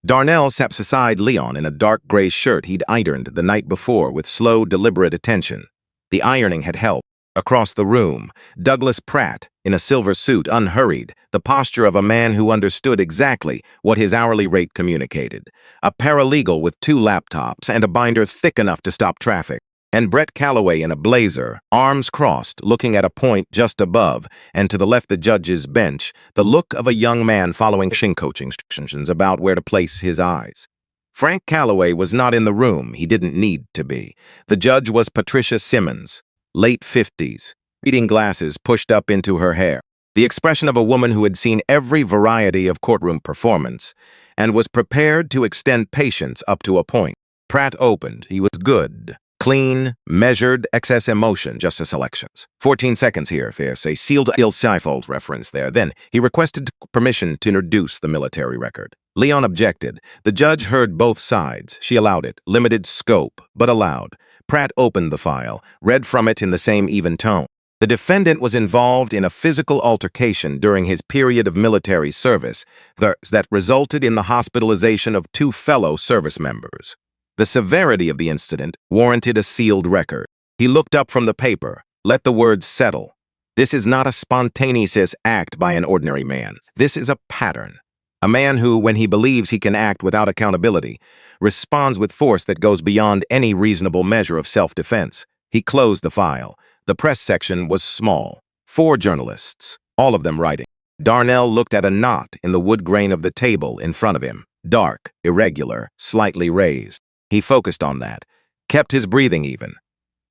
Darnell sat beside Leon in a dark gray shirt he'd ironed the night before with slow, deliberate attention. The ironing had helped. Across the room, Douglas Pratt, in a silver suit, unhurried, the posture of a man who understood exactly what his hourly rate communicated. A paralegal with 2 laptops and a binder thick enough to stop traffic. And Brett Calloway in a blazer, arms crossed, looking at a point just above, and to the left the judge's bench, the look of a young man following coaching instructions about where to place his eyes. Frank Calloway was not in the room. He didn't need to be. The judge was Patricia Simmons, late 50s, reading glasses pushed up into her hair, the expression of a woman who had seen every variety of courtroom performance and was prepared to extend patience up to a point. Pratt opened. He was good. Clean, measured, excess emotion, justice elections. 14 seconds here, there's a sealed ill-sifold reference there. Then he requested permission to introduce the military record. Leon objected. The judge heard both sides. She allowed it. Limited scope, but allowed. Pratt opened the file, read from it in the same even tone. The defendant was involved in a physical altercation during his period of military service that resulted in the hospitalization of 2 fellow service members. The severity of the incident warranted a sealed record. He looked up from the paper, let the words settle. This is not a spontaneous act by an ordinary man. This is a pattern. A man who, when he believes he can act without accountability, responds with force that goes beyond any reasonable measure of self-defense. He closed the file. The press section was small. 4 journalists, all of them writing. Darnell looked at a knot in the wood grain of the table in front of him. Dark, irregular, slightly raised. He focused on that, kept his breathing even.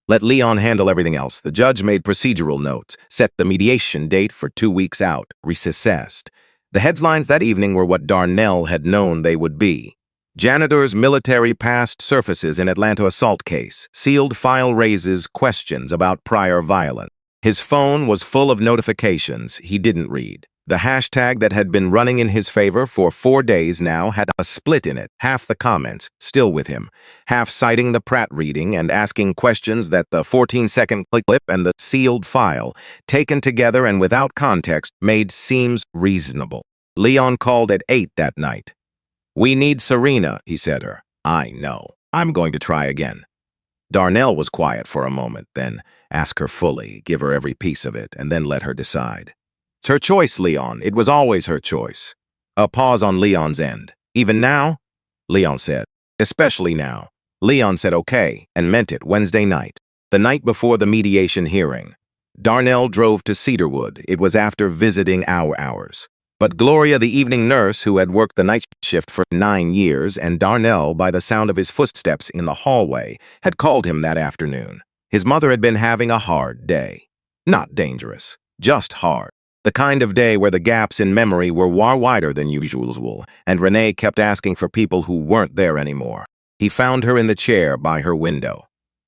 Let Leon handle everything else. The judge made procedural notes, set the mediation date for 2 weeks out, recessed. The headlines that evening were what Darnell had known they would be. Janitor's military past surfaces in Atlanta assault case. Sealed file raises questions about prior violence. His phone was full of notifications he didn't read. The hashtag that had been running in his favor for 4 days now had a split in it, half the comments, still with him, half citing the Pratt reading and asking questions that the 14-second clip and the sealed file, taken together and without context, made seems reasonable. Leon called at 8 that night. "We need Serena," he said her. "I know. I'm going to try again." Darnell was quiet for a moment, then ask her fully, give her every piece of it, and then let her decide. "It's her choice, Leon. It was always her choice." A pause on Leon's end. "Even now?" Leon said. "Especially now." Leon said okay, and meant it Wednesday night, the night before the mediation hearing. Darnell drove to Cedarwood. It was after visiting our hours. But Gloria, the evening nurse who had worked the night shift for 9 years, and Darnell, by the sound of his footsteps in the hallway, had called him that afternoon. His mother had been having a hard day. Not dangerous, just hard. The kind of day where the gaps in memory were far wider than usual, and Renee kept asking for people who weren't there anymore. He found her in the chair by her window.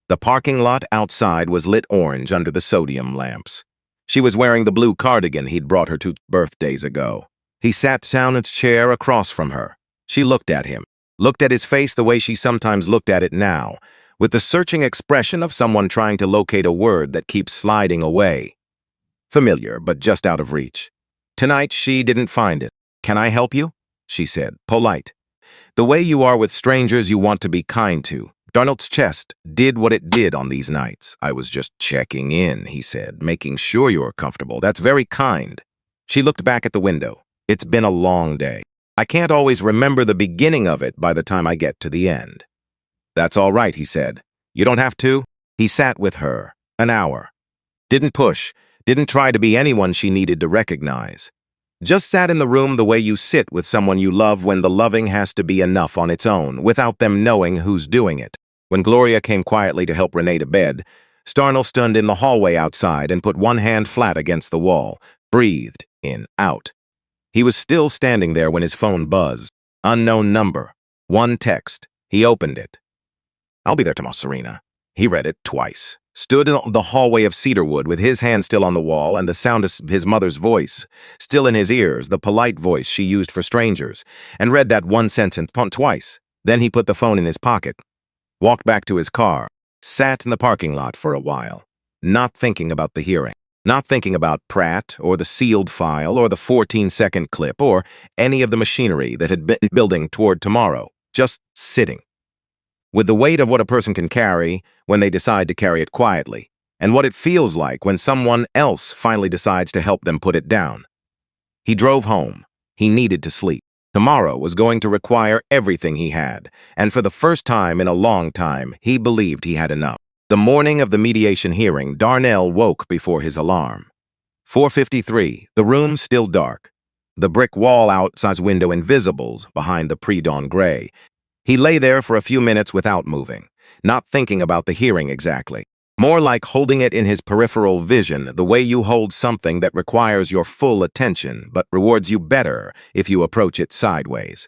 The parking lot outside was lit orange under the sodium lamps. She was wearing the blue cardigan he'd brought her 2 birthdays ago. He sat down in a chair across from her. She looked at him, looked at his face the way she sometimes looked at it now, with the searching expression of someone trying to locate a word that keeps sliding away. Familiar, but just out of reach. Tonight, she didn't find it. "Can I help you?" she said, polite. The way you are with strangers you want to be kind to. Darnold's chest did what it did on these nights. "I was just checking in," he said, "making sure you're comfortable. That's very kind." She looked back at the window. "It's been a long day. I can't always remember the beginning of it by the time I get to the end." "That's all right," he said. "You don't have to." He sat with her, an hour. Didn't push, didn't try to be anyone she needed to recognize. Just sat in the room the way you sit with someone you love when the loving has to be enough on its own, without them knowing who's doing it. When Gloria came quietly to help Renee to bed, Starnell stood in the hallway outside and put one hand flat against the wall, breathed in, out. He was still standing there when his phone buzzed. Unknown number. One text. He opened it. "I'll be there tomorrow, Serena." He read it twice. Stood in the hallway of cedarwood with his hand still on the wall and the sound of his mother's voice still in his ears, the polite voice she used for strangers, and read that one sentence twice. Then he put the phone in his pocket, walked back to his car, sat in the parking lot for a while, not thinking about the hearing, not thinking about Pratt or the sealed file or the 14-second clip or any of the machinery that had been building toward tomorrow, just sitting. With the weight of what a person can carry when they decide to carry it quietly, and what it feels like when someone else finally decides to help them put it down. He drove home. He needed to sleep. Tomorrow was going to require everything he had, and for the first time in a long time, he believed he had enough. The morning of the mediation hearing, Darnell woke before his alarm. 4:53, the room still dark. The brick wall outside his window invisible behind the pre-dawn gray. He lay there for a few minutes without moving, not thinking about the hearing exactly. More like holding it in his peripheral vision, the way you hold something that requires your full attention but rewards you better if you approach it sideways.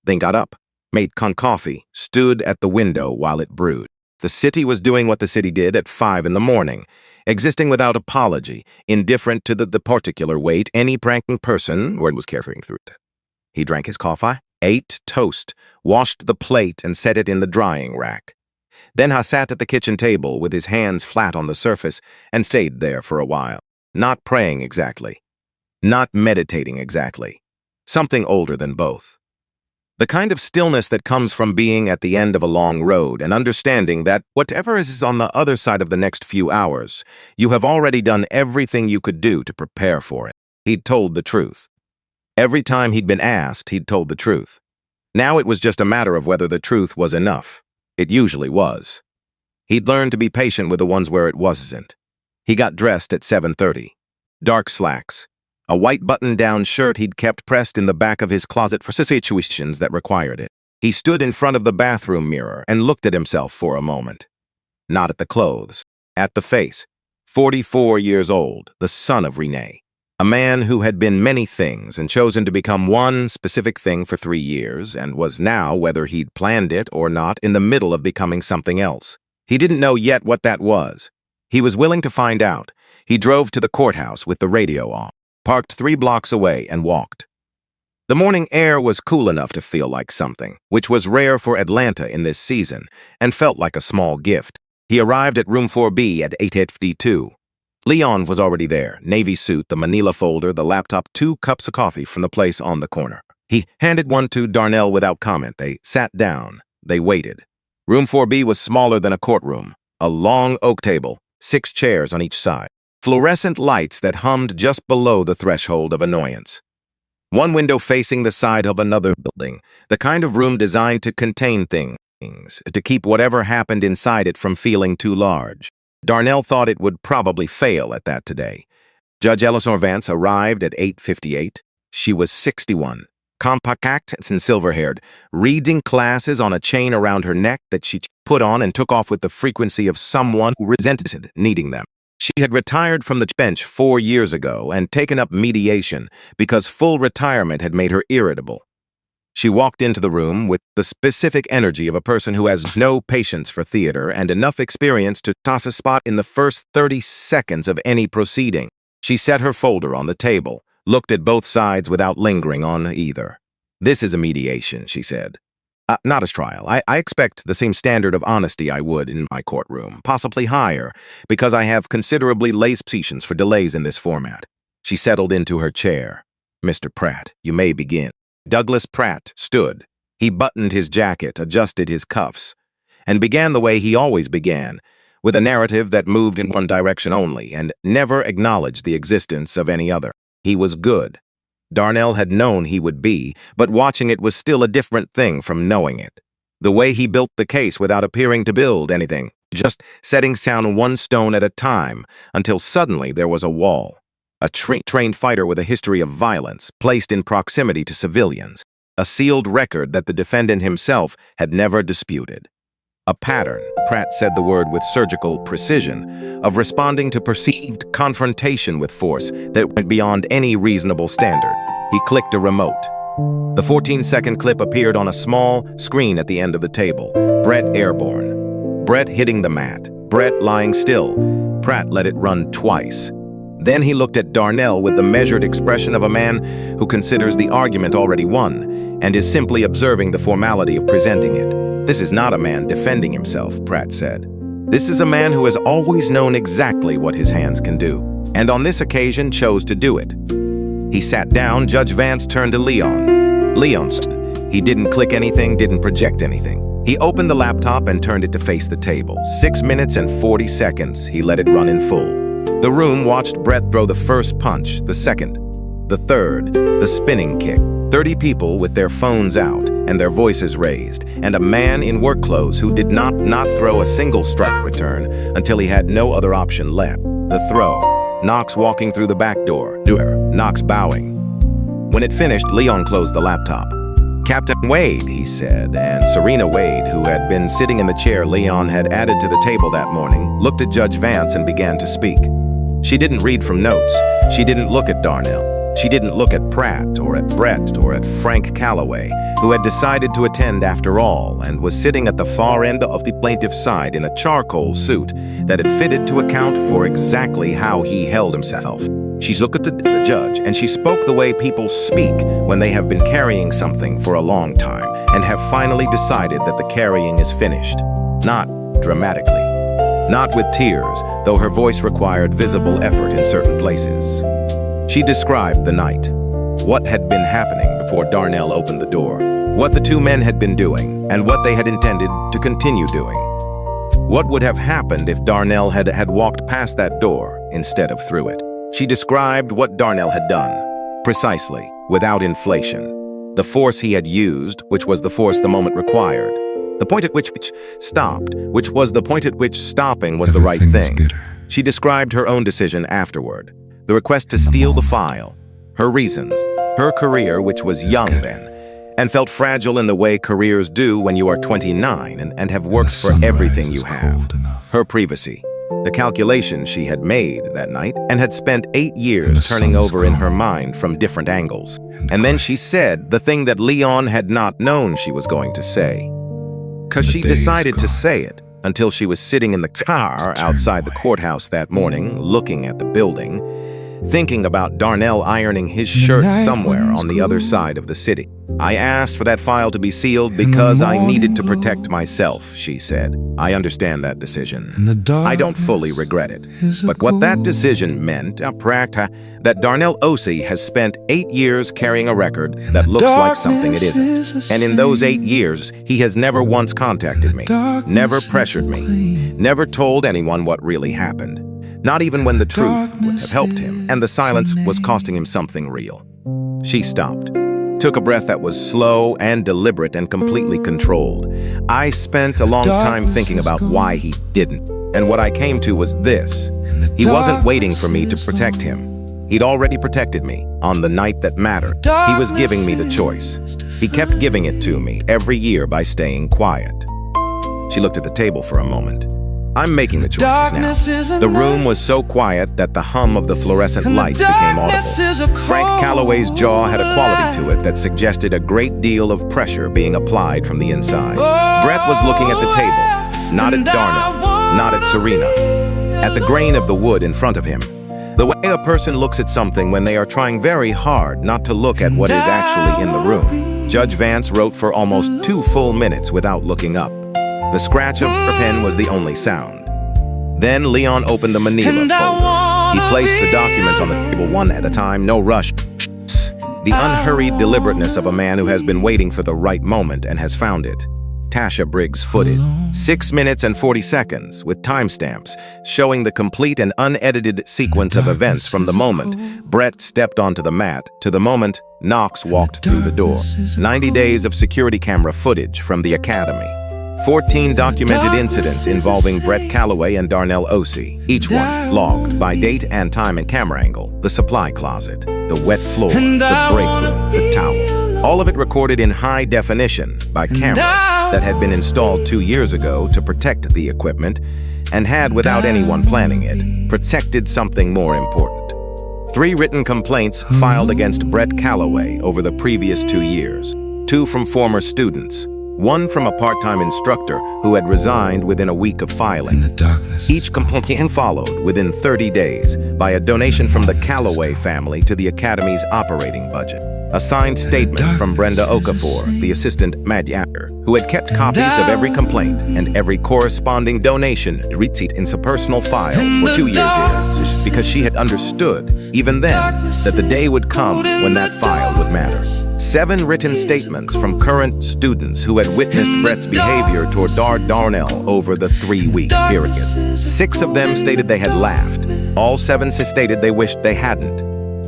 Then got up, made coffee, stood at the window while it brewed. The city was doing what the city did at 5 in the morning, existing without apology, indifferent to the particular weight any pranking person was carrying through it. He drank his coffee, ate toast, washed the plate and set it in the drying rack. Then he sat at the kitchen table with his hands flat on the surface and stayed there for a while, not praying exactly, not meditating exactly, something older than both. The kind of stillness that comes from being at the end of a long road and understanding that whatever is on the other side of the next few hours, you have already done everything you could do to prepare for it. He'd told the truth. Every time he'd been asked, he'd told the truth. Now it was just a matter of whether the truth was enough. It usually was. He'd learned to be patient with the ones where it wasn't. He got dressed at 7:30. Dark slacks. A white button-down shirt he'd kept pressed in the back of his closet for situations that required it. He stood in front of the bathroom mirror and looked at himself for a moment. Not at the clothes, at the face. 44 years old, the son of Renee. A man who had been many things and chosen to become one specific thing for 3 years and was now, whether he'd planned it or not, in the middle of becoming something else. He didn't know yet what that was. He was willing to find out. He drove to the courthouse with the radio on, parked 3 blocks away and walked. The morning air was cool enough to feel like something, which was rare for Atlanta in this season, and felt like a small gift. He arrived at room 4B at 8:52. Leon was already there, navy suit, the manila folder, the laptop, 2 cups of coffee from the place on the corner. He handed one to Darnell without comment. They sat down. They waited. Room 4B was smaller than a courtroom. A long oak table, 6 chairs on each side. Fluorescent lights that hummed just below the threshold of annoyance. One window facing the side of another building, the kind of room designed to contain things, to keep whatever happened inside it from feeling too large. Darnell thought it would probably fail at that today. Judge Eleanor Vance arrived at 8:58. She was 61, compact and silver-haired, reading classes on a chain around her neck that she put on and took off with the frequency of someone who resented needing them. She had retired from the bench 4 years ago and taken up mediation because full retirement had made her irritable. She walked into the room with the specific energy of a person who has no patience for theater and enough experience to toss a spot in the first 30 seconds of any proceeding. She set her folder on the table, looked at both sides without lingering on either. "This is a mediation," she said. Not a trial. I expect the same standard of honesty I would in my courtroom, possibly higher, because I have considerably less patience for delays in this format." She settled into her chair. "Mr. Pratt, you may begin." Douglas Pratt stood. He buttoned his jacket, adjusted his cuffs, and began the way he always began, with a narrative that moved in one direction only and never acknowledged the existence of any other. He was good. Darnell had known he would be, but watching it was still a different thing from knowing it. The way he built the case without appearing to build anything, just setting down one stone at a time, until suddenly there was a wall. A trained fighter with a history of violence, placed in proximity to civilians. A sealed record that the defendant himself had never disputed. A pattern, Pratt said the word with surgical precision, of responding to perceived confrontation with force that went beyond any reasonable standard. He clicked a remote. The 14-second clip appeared on a small screen at the end of the table. Brett airborne. Brett hitting the mat. Brett lying still. Pratt let it run twice. Then he looked at Darnell with the measured expression of a man who considers the argument already won and is simply observing the formality of presenting it. "This is not a man defending himself," Pratt said. "This is a man who has always known exactly what his hands can do, and on this occasion chose to do it." He sat down. Judge Vance turned to Leon. Leon stood. He didn't click anything, didn't project anything. He opened the laptop and turned it to face the table. 6 minutes and 40 seconds. He let it run in full. The room watched Brett throw the first punch, the second, the third, the spinning kick. 30 people with their phones out and their voices raised, and a man in work clothes who did not throw a single strike return until he had no other option left. The throw. Knox walking through the back door. Knox bowing. When it finished, Leon closed the laptop. "Captain Wade," he said, and Serena Wade, who had been sitting in the chair Leon had added to the table that morning, looked at Judge Vance and began to speak. She didn't read from notes. She didn't look at Darnell. She didn't look at Pratt or at Brett or at Frank Calloway, who had decided to attend after all and was sitting at the far end of the plaintiff's side in a charcoal suit that had fitted to account for exactly how he held himself. She looked at the judge, and she spoke the way people speak when they have been carrying something for a long time and have finally decided that the carrying is finished. Not dramatically. Not with tears, though her voice required visible effort in certain places. She described the night, what had been happening before Darnell opened the door, what the two men had been doing, and what they had intended to continue doing. What would have happened if Darnell had walked past that door instead of through it? She described what Darnell had done, precisely, without inflation. The force he had used, which was the force the moment required. The point at which stopped, which was the point at which stopping was the right thing. She described her own decision afterward. The request to steal the file, her reasons, her career, which was young then, and felt fragile in the way careers do when you are 29 and have worked for everything you have. Her privacy, the calculations she had made that night and had spent 8 years turning over in her mind from different angles. And then she said the thing that Leon had not known she was going to say. Because she decided to say it until she was sitting in the car outside the courthouse that morning, looking at the building, thinking about Darnell ironing his shirt somewhere on the other side of the city. "I asked for that file to be sealed because I needed to protect myself," she said. "I understand that decision. I don't fully regret it. But what that decision meant, that Darnell Osei has spent 8 years carrying a record that looks like something it isn't. And in those 8 years, he has never once contacted me, never pressured me, never told anyone what really happened. Not even when the truth would have helped him, and the silence was costing him something real." She stopped, took a breath that was slow and deliberate and completely controlled. "I spent a long time thinking about why he didn't, and what I came to was this. He wasn't waiting for me to protect him. He'd already protected me on the night that mattered. He was giving me the choice. He kept giving it to me every year by staying quiet." She looked at the table for a moment. I'm making the choices now. The room was so quiet that the hum of the fluorescent lights became audible. Frank Calloway's jaw had a quality to it that suggested a great deal of pressure being applied from the inside. Brett was looking at the table, not at Darnell, not at Serena, at the grain of the wood in front of him. The way a person looks at something when they are trying very hard not to look at what is actually in the room. Judge Vance wrote for almost 2 full minutes without looking up. The scratch of her pen was the only sound. Then Leon opened the manila folder. He placed the documents on the table one at a time, no rush. The unhurried deliberateness of a man who has been waiting for the right moment and has found it. Tasha Briggs footed 6 minutes and 40 seconds with timestamps showing the complete and unedited sequence of events from the moment Brett stepped onto the mat to the moment Knox walked through the door. 90 days of security camera footage from the academy. 14 documented incidents involving Brett Calloway and Darnell Osei, each one logged by date and time and camera angle. The supply closet, the wet floor, the break room, the towel. All of it recorded in high definition by cameras that had been installed 2 years ago to protect the equipment and had, without anyone planning it, protected something more important. 3 written complaints filed against Brett Calloway over the previous 2 years, 2 from former students, 1 from a part-time instructor who had resigned within a week of filing. Each complaint followed within 30 days by a donation from the Calloway family to the Academy's operating budget. A signed statement from Brenda Okafor, the assistant manager, who had kept copies of every complaint and every corresponding donation receipt in her personal file for 2 years because she had understood, even then, that the day would come when that file would matter. 7 written statements from current students who had witnessed Brett's behavior toward Darnell over the 3-week period. 6 of them stated they had laughed. All 7 stated they wished they hadn't.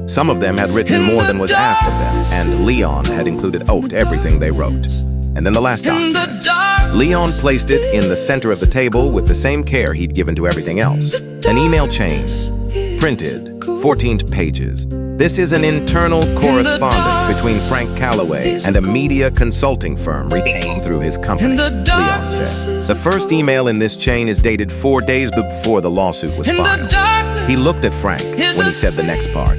Some of them had written more than was asked of them, and Leon had included everything they wrote. And then the last document. Leon placed it in the center of the table with the same care he'd given to everything else. An email chain, printed, 14 pages. This is an internal correspondence between Frank Calloway and a media consulting firm retained through his company, Leon said. The first email in this chain is dated 4 days before the lawsuit was filed. He looked at Frank when he said the next part.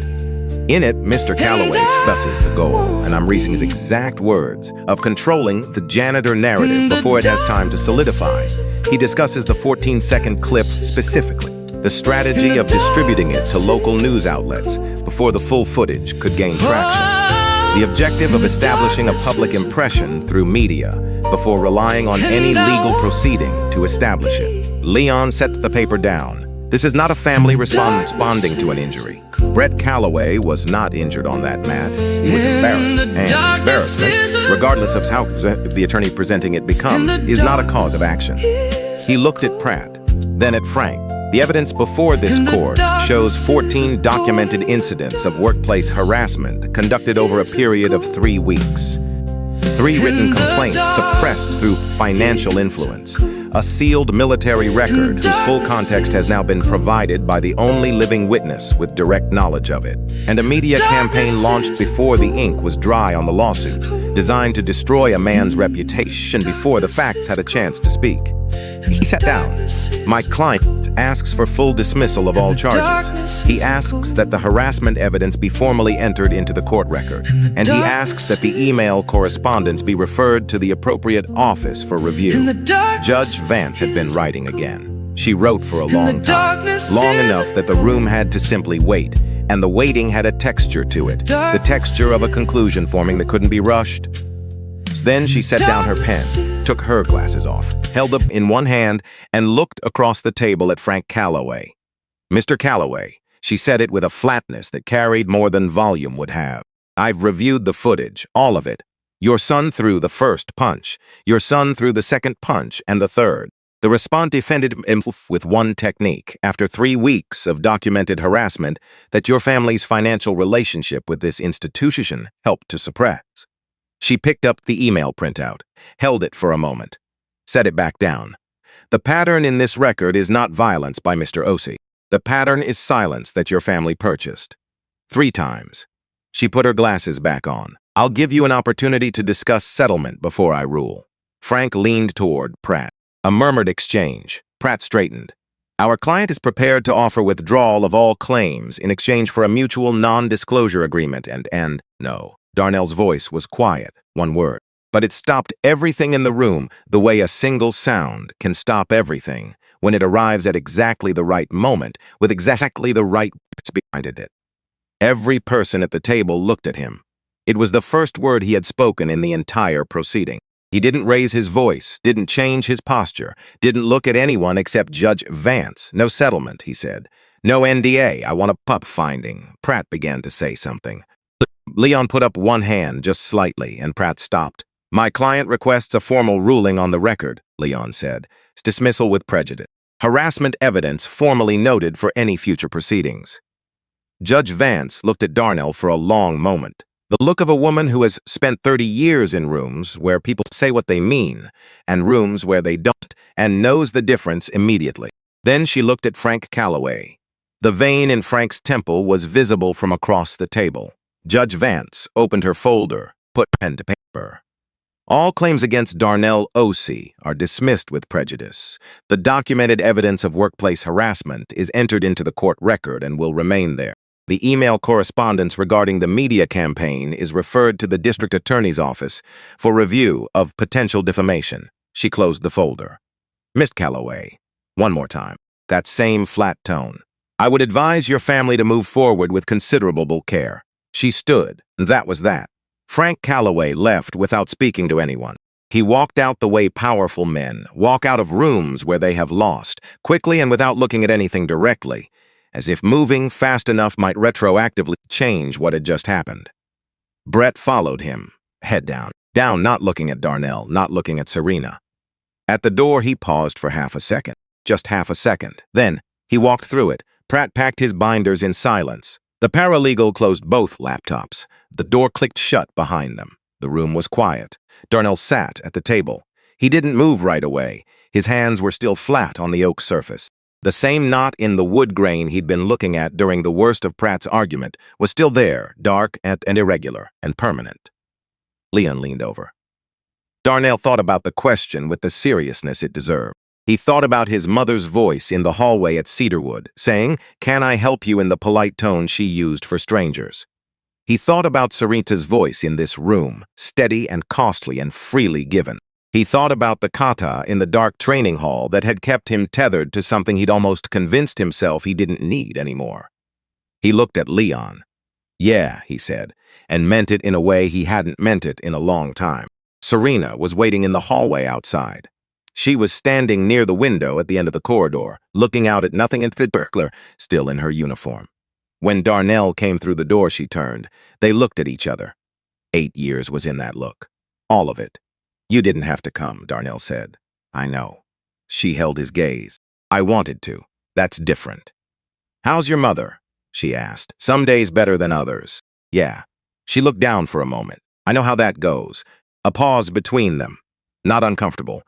In it, Mr. Calloway discusses the goal, and I'm reading his exact words, of controlling the janitor narrative before it has time to solidify. He discusses the 14-second clip specifically, the strategy of distributing it to local news outlets before the full footage could gain traction, the objective of establishing a public impression through media before relying on any legal proceeding to establish it. Leon set the paper down. This is not a family responding to an injury. Brett Calloway was not injured on that mat. He was embarrassed, and embarrassment, regardless of how the attorney presenting it becomes, is not a cause of action. He looked at Pratt, then at Frank. The evidence before this court shows 14 documented incidents of workplace harassment conducted over a period of 3 weeks. 3 written complaints suppressed through financial influence. A sealed military record whose full context has now been provided by the only living witness with direct knowledge of it. And a media campaign launched before the ink was dry on the lawsuit, designed to destroy a man's reputation before the facts had a chance to speak. He sat down. My client asks for full dismissal of all charges. He asks that the harassment evidence be formally entered into the court record. And he asks that the email correspondence be referred to the appropriate office for review. Judge Vance had been writing again. She wrote for a long time, long enough that the room had to simply wait, and the waiting had a texture to it, the texture of a conclusion forming that couldn't be rushed. Then she set down her pen, took her glasses off, held them in one hand, and looked across the table at Frank Calloway. Mr. Calloway, she said it with a flatness that carried more than volume would have. I've reviewed the footage, all of it. Your son threw the first punch. Your son threw the second punch and the third. The respondent defended himself with one technique, after 3 weeks of documented harassment that your family's financial relationship with this institution helped to suppress. She picked up the email printout, held it for a moment, set it back down. The pattern in this record is not violence by Mr. Osei. The pattern is silence that your family purchased. 3 times. She put her glasses back on. I'll give you an opportunity to discuss settlement before I rule. Frank leaned toward Pratt. A murmured exchange. Pratt straightened. Our client is prepared to offer withdrawal of all claims in exchange for a mutual non-disclosure agreement and no. Darnell's voice was quiet, one word. But it stopped everything in the room the way a single sound can stop everything when it arrives at exactly the right moment with exactly the right words behind it. Every person at the table looked at him. It was the first word he had spoken in the entire proceeding. He didn't raise his voice, didn't change his posture, didn't look at anyone except Judge Vance. No settlement, he said. No NDA, I want a pup finding. Pratt began to say something. Leon put up one hand just slightly, and Pratt stopped. My client requests a formal ruling on the record, Leon said. Dismissal with prejudice. Harassment evidence formally noted for any future proceedings. Judge Vance looked at Darnell for a long moment. The look of a woman who has spent 30 years in rooms where people say what they mean, and rooms where they don't, and knows the difference immediately. Then she looked at Frank Calloway. The vein in Frank's temple was visible from across the table. Judge Vance opened her folder, put pen to paper. All claims against Darnell O.C. are dismissed with prejudice. The documented evidence of workplace harassment is entered into the court record and will remain there. The email correspondence regarding the media campaign is referred to the district attorney's office for review of potential defamation. She closed the folder. Miss Calloway, one more time, that same flat tone. I would advise your family to move forward with considerable care. She stood, and that was that. Frank Calloway left without speaking to anyone. He walked out the way powerful men walk out of rooms where they have lost, quickly and without looking at anything directly, as if moving fast enough might retroactively change what had just happened. Brett followed him, head down, not looking at Darnell, not looking at Serena. At the door, he paused for half a second, just half a second. Then, he walked through it. Pratt packed his binders in silence. The paralegal closed both laptops. The door clicked shut behind them. The room was quiet. Darnell sat at the table. He didn't move right away. His hands were still flat on the oak surface. The same knot in the wood grain he'd been looking at during the worst of Pratt's argument was still there, dark and irregular and permanent. Leon leaned over. Darnell thought about the question with the seriousness it deserved. He thought about his mother's voice in the hallway at Cedarwood, saying, "Can I help you?" in the polite tone she used for strangers. He thought about Serena's voice in this room, steady and costly and freely given. He thought about the kata in the dark training hall that had kept him tethered to something he'd almost convinced himself he didn't need anymore. He looked at Leon. Yeah, he said, and meant it in a way he hadn't meant it in a long time. Serena was waiting in the hallway outside. She was standing near the window at the end of the corridor, looking out at nothing in particular, still in her uniform. When Darnell came through the door, she turned. They looked at each other. 8 years was in that look. All of it. You didn't have to come, Darnell said. I know. She held his gaze. I wanted to. That's different. How's your mother? She asked. Some days better than others. Yeah. She looked down for a moment. I know how that goes. A pause between them. Not uncomfortable.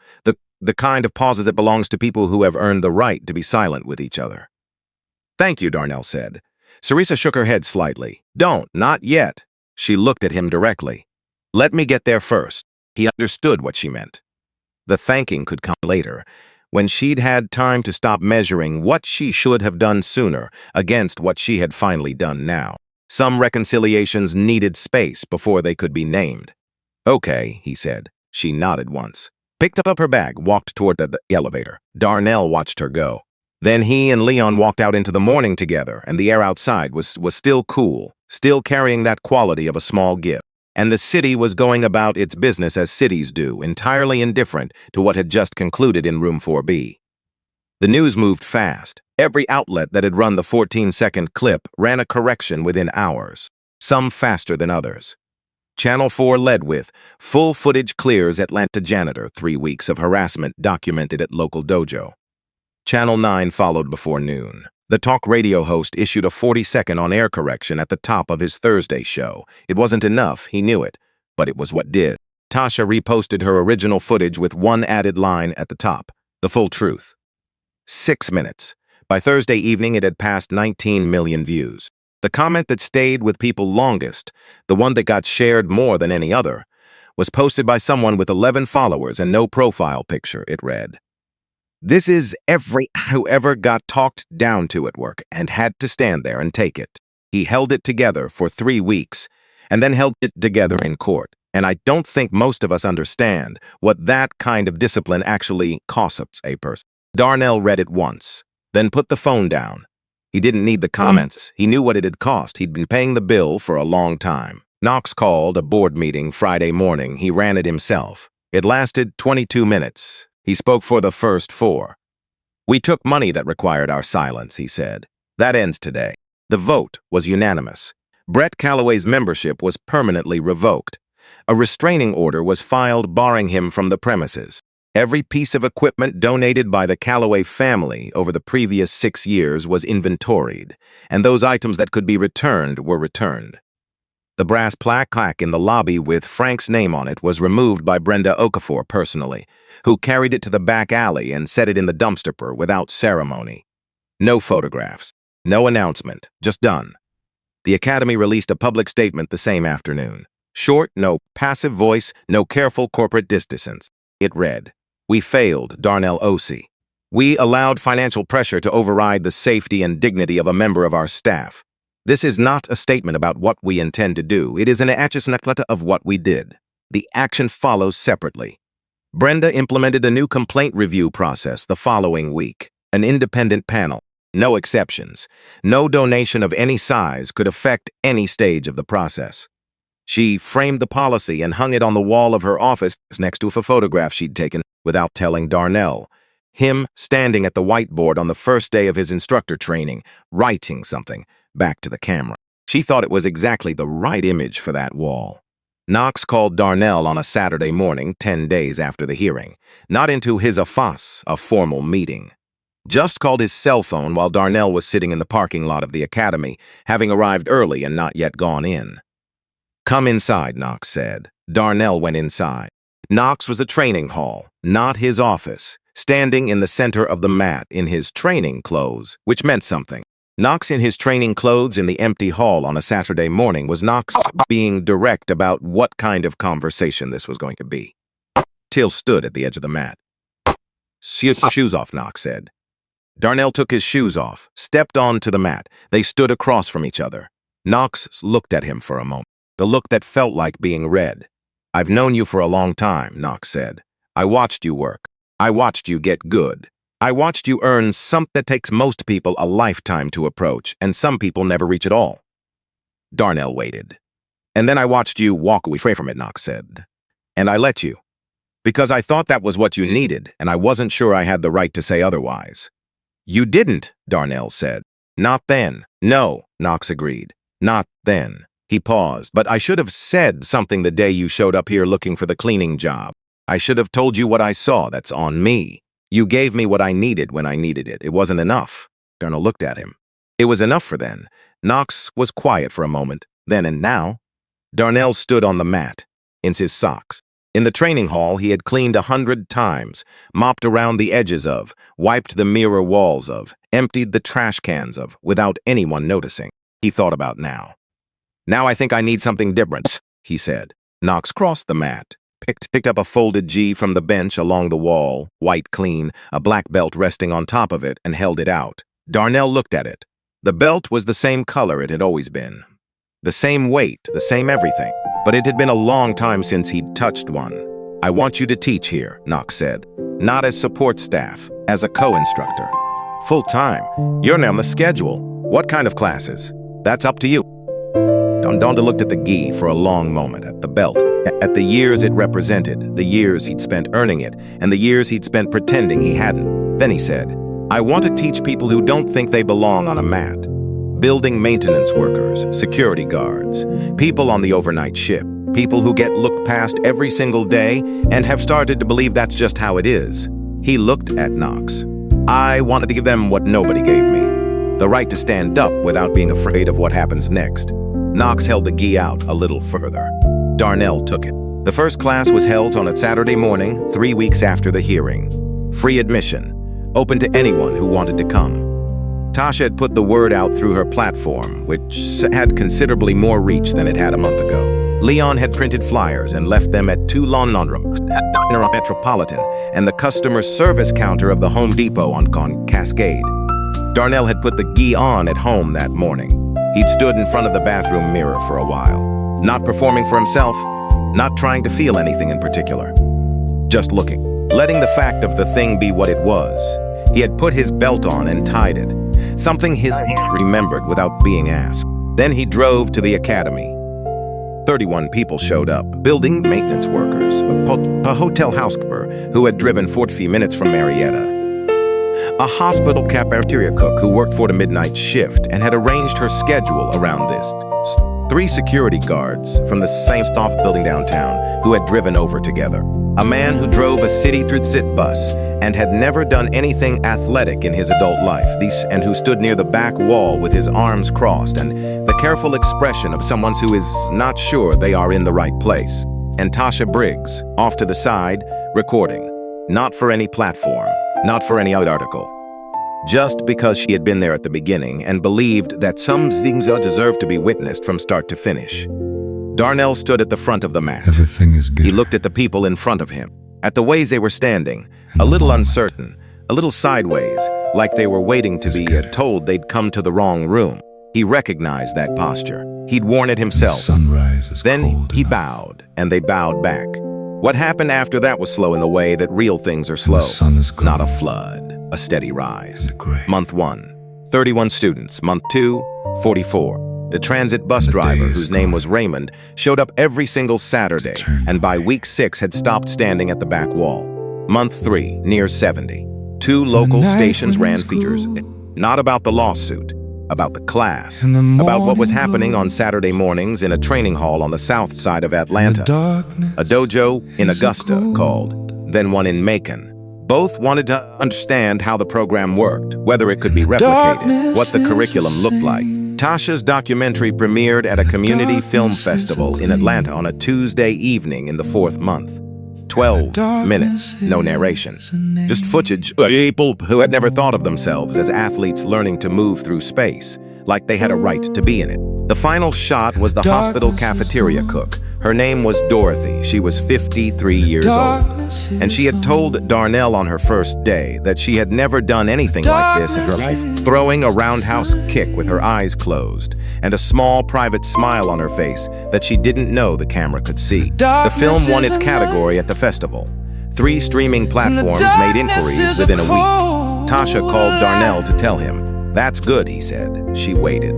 The kind of pauses that belongs to people who have earned the right to be silent with each other. Thank you, Darnell said. Serena shook her head slightly. Not yet. She looked at him directly. Let me get there first. He understood what she meant. The thanking could come later, when she'd had time to stop measuring what she should have done sooner against what she had finally done now. Some reconciliations needed space before they could be named. Okay, he said. She nodded once. Picked up her bag, walked toward the elevator. Darnell watched her go. Then he and Leon walked out into the morning together, and the air outside was still cool, still carrying that quality of a small gift. And the city was going about its business as cities do, entirely indifferent to what had just concluded in Room 4B. The news moved fast. Every outlet that had run the 14-second clip ran a correction within hours, some faster than others. Channel 4 led with, full footage clears Atlanta Janitor, 3 weeks of harassment documented at local dojo. Channel 9 followed before noon. The talk radio host issued a 40-second on-air correction at the top of his Thursday show. It wasn't enough, he knew it, but it was what did. Tasha reposted her original footage with one added line at the top, the full truth. 6 minutes. By Thursday evening, it had passed 19 million views. The comment that stayed with people longest, the one that got shared more than any other, was posted by someone with 11 followers and no profile picture, it read. This is whoever got talked down to at work and had to stand there and take it. He held it together for 3 weeks and then held it together in court. And I don't think most of us understand what that kind of discipline actually costs a person. Darnell read it once, then put the phone down. He didn't need the comments. He knew what it had cost. He'd been paying the bill for a long time. Knox called a board meeting Friday morning. He ran it himself. It lasted 22 minutes. He spoke for the first 4. "We took money that required our silence," he said. "That ends today." The vote was unanimous. Brett Calloway's membership was permanently revoked. A restraining order was filed barring him from the premises. Every piece of equipment donated by the Calloway family over the previous 6 years was inventoried, and those items that could be returned were returned. The brass plaque in the lobby with Frank's name on it was removed by Brenda Okafor personally, who carried it to the back alley and set it in the dumpster without ceremony. No photographs, no announcement, just done. The Academy released a public statement the same afternoon. Short, no passive voice, no careful corporate distance. It read, "We failed Darnell Osei. We allowed financial pressure to override the safety and dignity of a member of our staff. This is not a statement about what we intend to do. It is an action of what we did. The action follows separately." Brenda implemented a new complaint review process the following week. An independent panel. No exceptions. No donation of any size could affect any stage of the process. She framed the policy and hung it on the wall of her office next to a photograph she'd taken without telling Darnell. Him standing at the whiteboard on the first day of his instructor training, writing something, back to the camera. She thought it was exactly the right image for that wall. Knox called Darnell on a Saturday morning, 10 days after the hearing, not into his office, a formal meeting. Just called his cell phone while Darnell was sitting in the parking lot of the Academy, having arrived early and not yet gone in. "Come inside," Knox said. Darnell went inside. Knox was a training hall, not his office, standing in the center of the mat in his training clothes, which meant something. Knox in his training clothes in the empty hall on a Saturday morning was Knox being direct about what kind of conversation this was going to be. Till stood at the edge of the mat. "Shoes off," Knox said. Darnell took his shoes off, stepped onto the mat. They stood across from each other. Knox looked at him for a moment, the look that felt like being read. "I've known you for a long time," Knox said. "I watched you work. I watched you get good. I watched you earn something that takes most people a lifetime to approach, and some people never reach at all." Darnell waited. "And then I watched you walk away from it," Knox said. "And I let you. Because I thought that was what you needed, and I wasn't sure I had the right to say otherwise." "You didn't," Darnell said. "Not then." "No," Knox agreed. "Not then." He paused. "But I should have said something the day you showed up here looking for the cleaning job. I should have told you what I saw. That's on me. You gave me what I needed when I needed it. It wasn't enough." Darnell looked at him. "It was enough for then." Knox was quiet for a moment. "Then and now?" Darnell stood on the mat, in his socks. In the training hall, he had cleaned 100 times, mopped around the edges of, wiped the mirror walls of, emptied the trash cans of, without anyone noticing. He thought about now. "Now I think I need something different," he said. Knox crossed the mat, picked up a folded G from the bench along the wall, white clean, a black belt resting on top of it, and held it out. Darnell looked at it. The belt was the same color it had always been. The same weight, the same everything. But it had been a long time since he'd touched one. "I want you to teach here," Knox said. "Not as support staff, as a co-instructor. Full-time. You're now on the schedule. What kind of classes? That's up to you." Donda looked at the gi for a long moment, at the belt, at the years it represented, the years he'd spent earning it, and the years he'd spent pretending he hadn't. Then he said, "I want to teach people who don't think they belong on a mat. Building maintenance workers, security guards, people on the overnight ship, people who get looked past every single day and have started to believe that's just how it is." He looked at Knox. "I wanted to give them what nobody gave me. The right to stand up without being afraid of what happens next." Knox held the gi out a little further. Darnell took it. The first class was held on a Saturday morning, 3 weeks after the hearing. Free admission, open to anyone who wanted to come. Tasha had put the word out through her platform, which had considerably more reach than it had a month ago. Leon had printed flyers and left them at 2 laundromats at Diner Metropolitan and the customer service counter of the Home Depot on Cascade. Darnell had put the gi on at home that morning. He'd stood in front of the bathroom mirror for a while, not performing for himself, not trying to feel anything in particular. Just looking, letting the fact of the thing be what it was. He had put his belt on and tied it, something his hand remembered without being asked. Then he drove to the academy. 31 people showed up, building maintenance workers, a hotel housekeeper who had driven 40 minutes from Marietta, a hospital cafeteria cook who worked for the midnight shift and had arranged her schedule around this, 3 security guards from the same soft building downtown who had driven over together, a man who drove a city transit bus and had never done anything athletic in his adult life, and who stood near the back wall with his arms crossed and the careful expression of someone who is not sure they are in the right place, and Tasha Briggs, off to the side, recording, not for any platform, not for any article, just because she had been there at the beginning and believed that some things deserved to be witnessed from start to finish. Darnell stood at the front of the mat. Everything is good. He looked at the people in front of him, at the ways they were standing, a little uncertain, a little sideways, like they were waiting to be told they'd come to the wrong room. He recognized that posture. He'd worn it himself. Then he bowed, and they bowed back. What happened after that was slow in the way that real things are slow. Not a flood, a steady rise. Month 1, 31 students. Month 2, 44. The transit bus driver, whose name was Raymond, showed up every single Saturday, and by week 6 had stopped standing at the back wall. Month 3, near 70. 2 local stations ran features, not about the lawsuit, about the class, about what was happening on Saturday mornings in a training hall on the south side of Atlanta, a dojo in Augusta called, then one in Macon. Both wanted to understand how the program worked, whether it could be replicated, what the curriculum looked like. Tasha's documentary premiered at a community film festival in Atlanta on a Tuesday evening in the 4th month. 12 minutes, no narration. Just footage of people who had never thought of themselves as athletes learning to move through space, like they had a right to be in it. The final shot was the hospital cafeteria cook. Her name was Dorothy. She was 53 years old. And she had told Darnell on her first day that she had never done anything like this in her life, throwing a roundhouse kick with her eyes closed and a small private smile on her face that she didn't know the camera could see. The film won its category at the festival. 3 streaming platforms made inquiries within a week. Tasha called Darnell to tell him. "That's good," he said. She waited.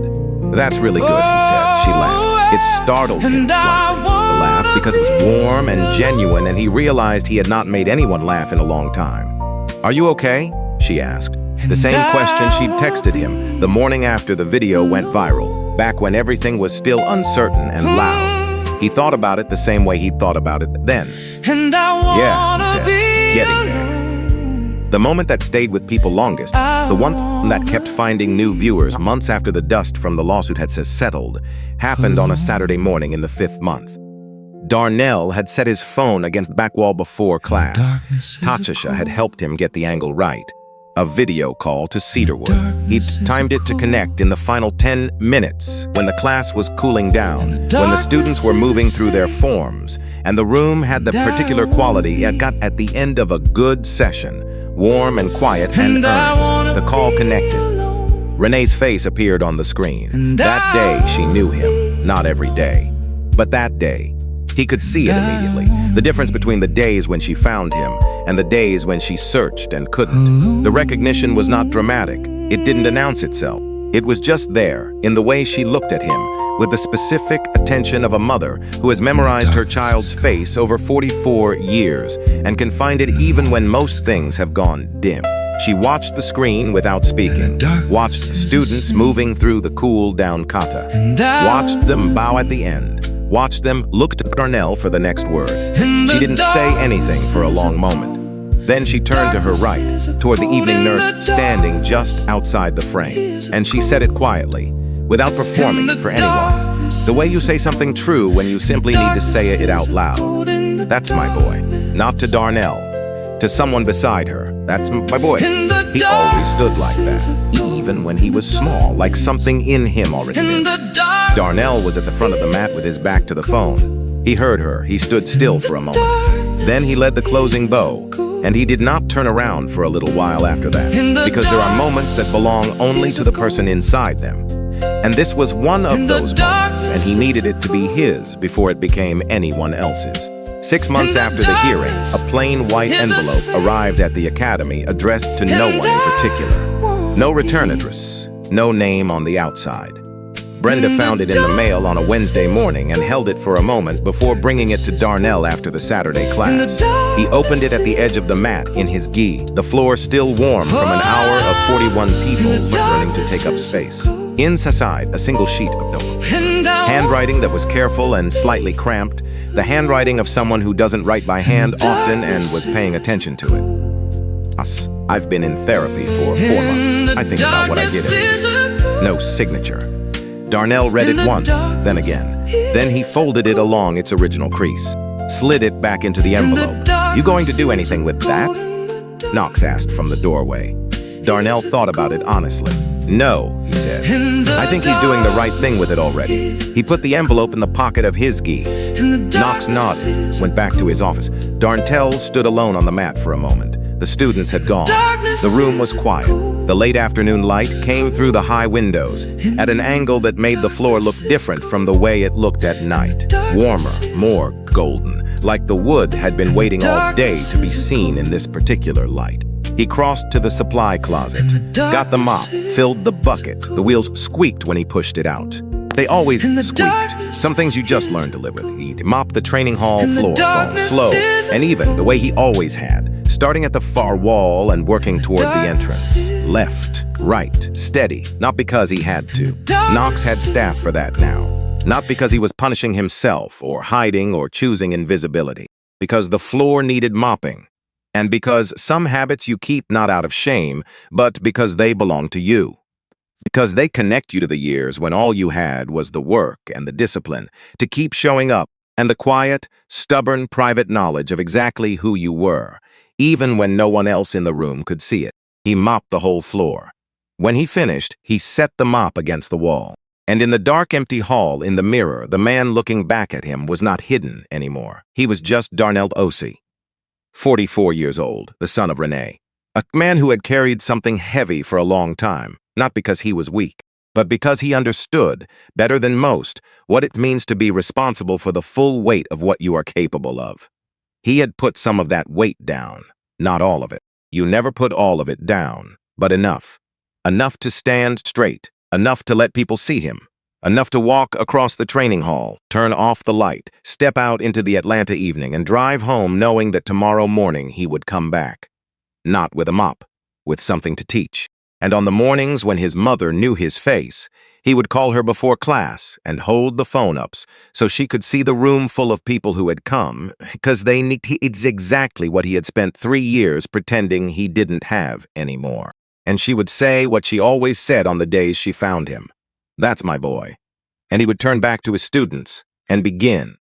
"That's really good," he said. She laughed. It startled him slightly, the laugh, because it was warm and genuine, and he realized he had not made anyone laugh in a long time. "Are you okay?" she asked. The same question she'd texted him the morning after the video went viral, back when everything was still uncertain and loud. He thought about it the same way he'd thought about it then. "Yeah," he said, "getting there." The moment that stayed with people longest, the one that kept finding new viewers months after the dust from the lawsuit had settled, happened on a Saturday morning in the 5th month. Darnell had set his phone against the back wall before class. Tasha had helped him get the angle right. A video call to Cedarwood. He'd timed it to connect in the final 10 minutes, when the class was cooling down, when the students were moving through their forms, and the room had the particular quality it got at the end of a good session, warm and quiet and earned. The call connected. Renee's face appeared on the screen. That day she knew him, not every day, but that day. He could see it immediately, the difference between the days when she found him and the days when she searched and couldn't. The recognition was not dramatic. It didn't announce itself. It was just there, in the way she looked at him, with the specific attention of a mother who has memorized her child's face over 44 years and can find it even when most things have gone dim. She watched the screen without speaking, watched the students moving through the cool down kata, watched them bow at the end, watched them look to Darnell for the next word. She didn't say anything for a long moment. Then she turned to her right, toward the evening nurse standing just outside the frame, and she said it quietly, without performing it for anyone. The way you say something true when you simply need to say it out loud. "That's my boy." Not to Darnell, to someone beside her. "That's my boy." He always stood like that. even when he was small, like something in him already knew. Darnell was at the front of the mat with his back to the phone. He heard her. He stood still for a moment. Then he led the closing bow, and he did not turn around for a little while after that, because there are moments that belong only to the person inside them. And this was one of those moments, and he needed it to be his before it became anyone else's. 6 months after the hearing, a plain white envelope arrived at the academy addressed to no one in particular. No return address, no name on the outside. Brenda found it in the mail on a Wednesday morning and held it for a moment before bringing it to Darnell after the Saturday class. He opened it at the edge of the mat in his gi, the floor still warm from an hour of 41 people learning to take up space. Inside, a single sheet of notebook. Handwriting that was careful and slightly cramped, the handwriting of someone who doesn't write by hand often and was paying attention to it. I've been in therapy for 4 months. I think about what I did every day. No signature. Darnell read it once, then again. Then he folded it along its original crease, slid it back into the envelope. "You going to do anything with that?" Knox asked from the doorway. Darnell thought about it honestly. "No," he said. "I think he's doing the right thing with it already." He put the envelope in the pocket of his gi. Knox nodded, went back to his office. Darnell stood alone on the mat for a moment. The students had gone. The room was quiet. The late afternoon light came through the high windows at an angle that made the floor look different from the way it looked at night. Warmer, more golden, like the wood had been waiting all day to be seen in this particular light. He crossed to the supply closet, got the mop, filled the bucket. The wheels squeaked when he pushed it out. They always squeaked. Some things you just learn to live with. He'd mop the training hall floor, slow, and even the way he always had, starting at the far wall and working toward the entrance. Left, right, steady, not because he had to. Knox had staff for that now. Not because he was punishing himself or hiding or choosing invisibility. Because the floor needed mopping. And because some habits you keep not out of shame, but because they belong to you. Because they connect you to the years when all you had was the work and the discipline to keep showing up and the quiet, stubborn, private knowledge of exactly who you were, even when no one else in the room could see it. He mopped the whole floor. When he finished, he set the mop against the wall. And in the dark, empty hall, in the mirror, the man looking back at him was not hidden anymore. He was just Darnell Osei, 44 years old, the son of Renee. A man who had carried something heavy for a long time, not because he was weak, but because he understood, better than most, what it means to be responsible for the full weight of what you are capable of. He had put some of that weight down, not all of it. You never put all of it down, but enough. Enough to stand straight, enough to let people see him, enough to walk across the training hall, turn off the light, step out into the Atlanta evening, and drive home knowing that tomorrow morning he would come back. Not with a mop, with something to teach. And on the mornings when his mother knew his face, he would call her before class and hold the phone up so she could see the room full of people who had come, because it's exactly what he had spent 3 years pretending he didn't have anymore. And she would say what she always said on the days she found him. "That's my boy." And he would turn back to his students and begin.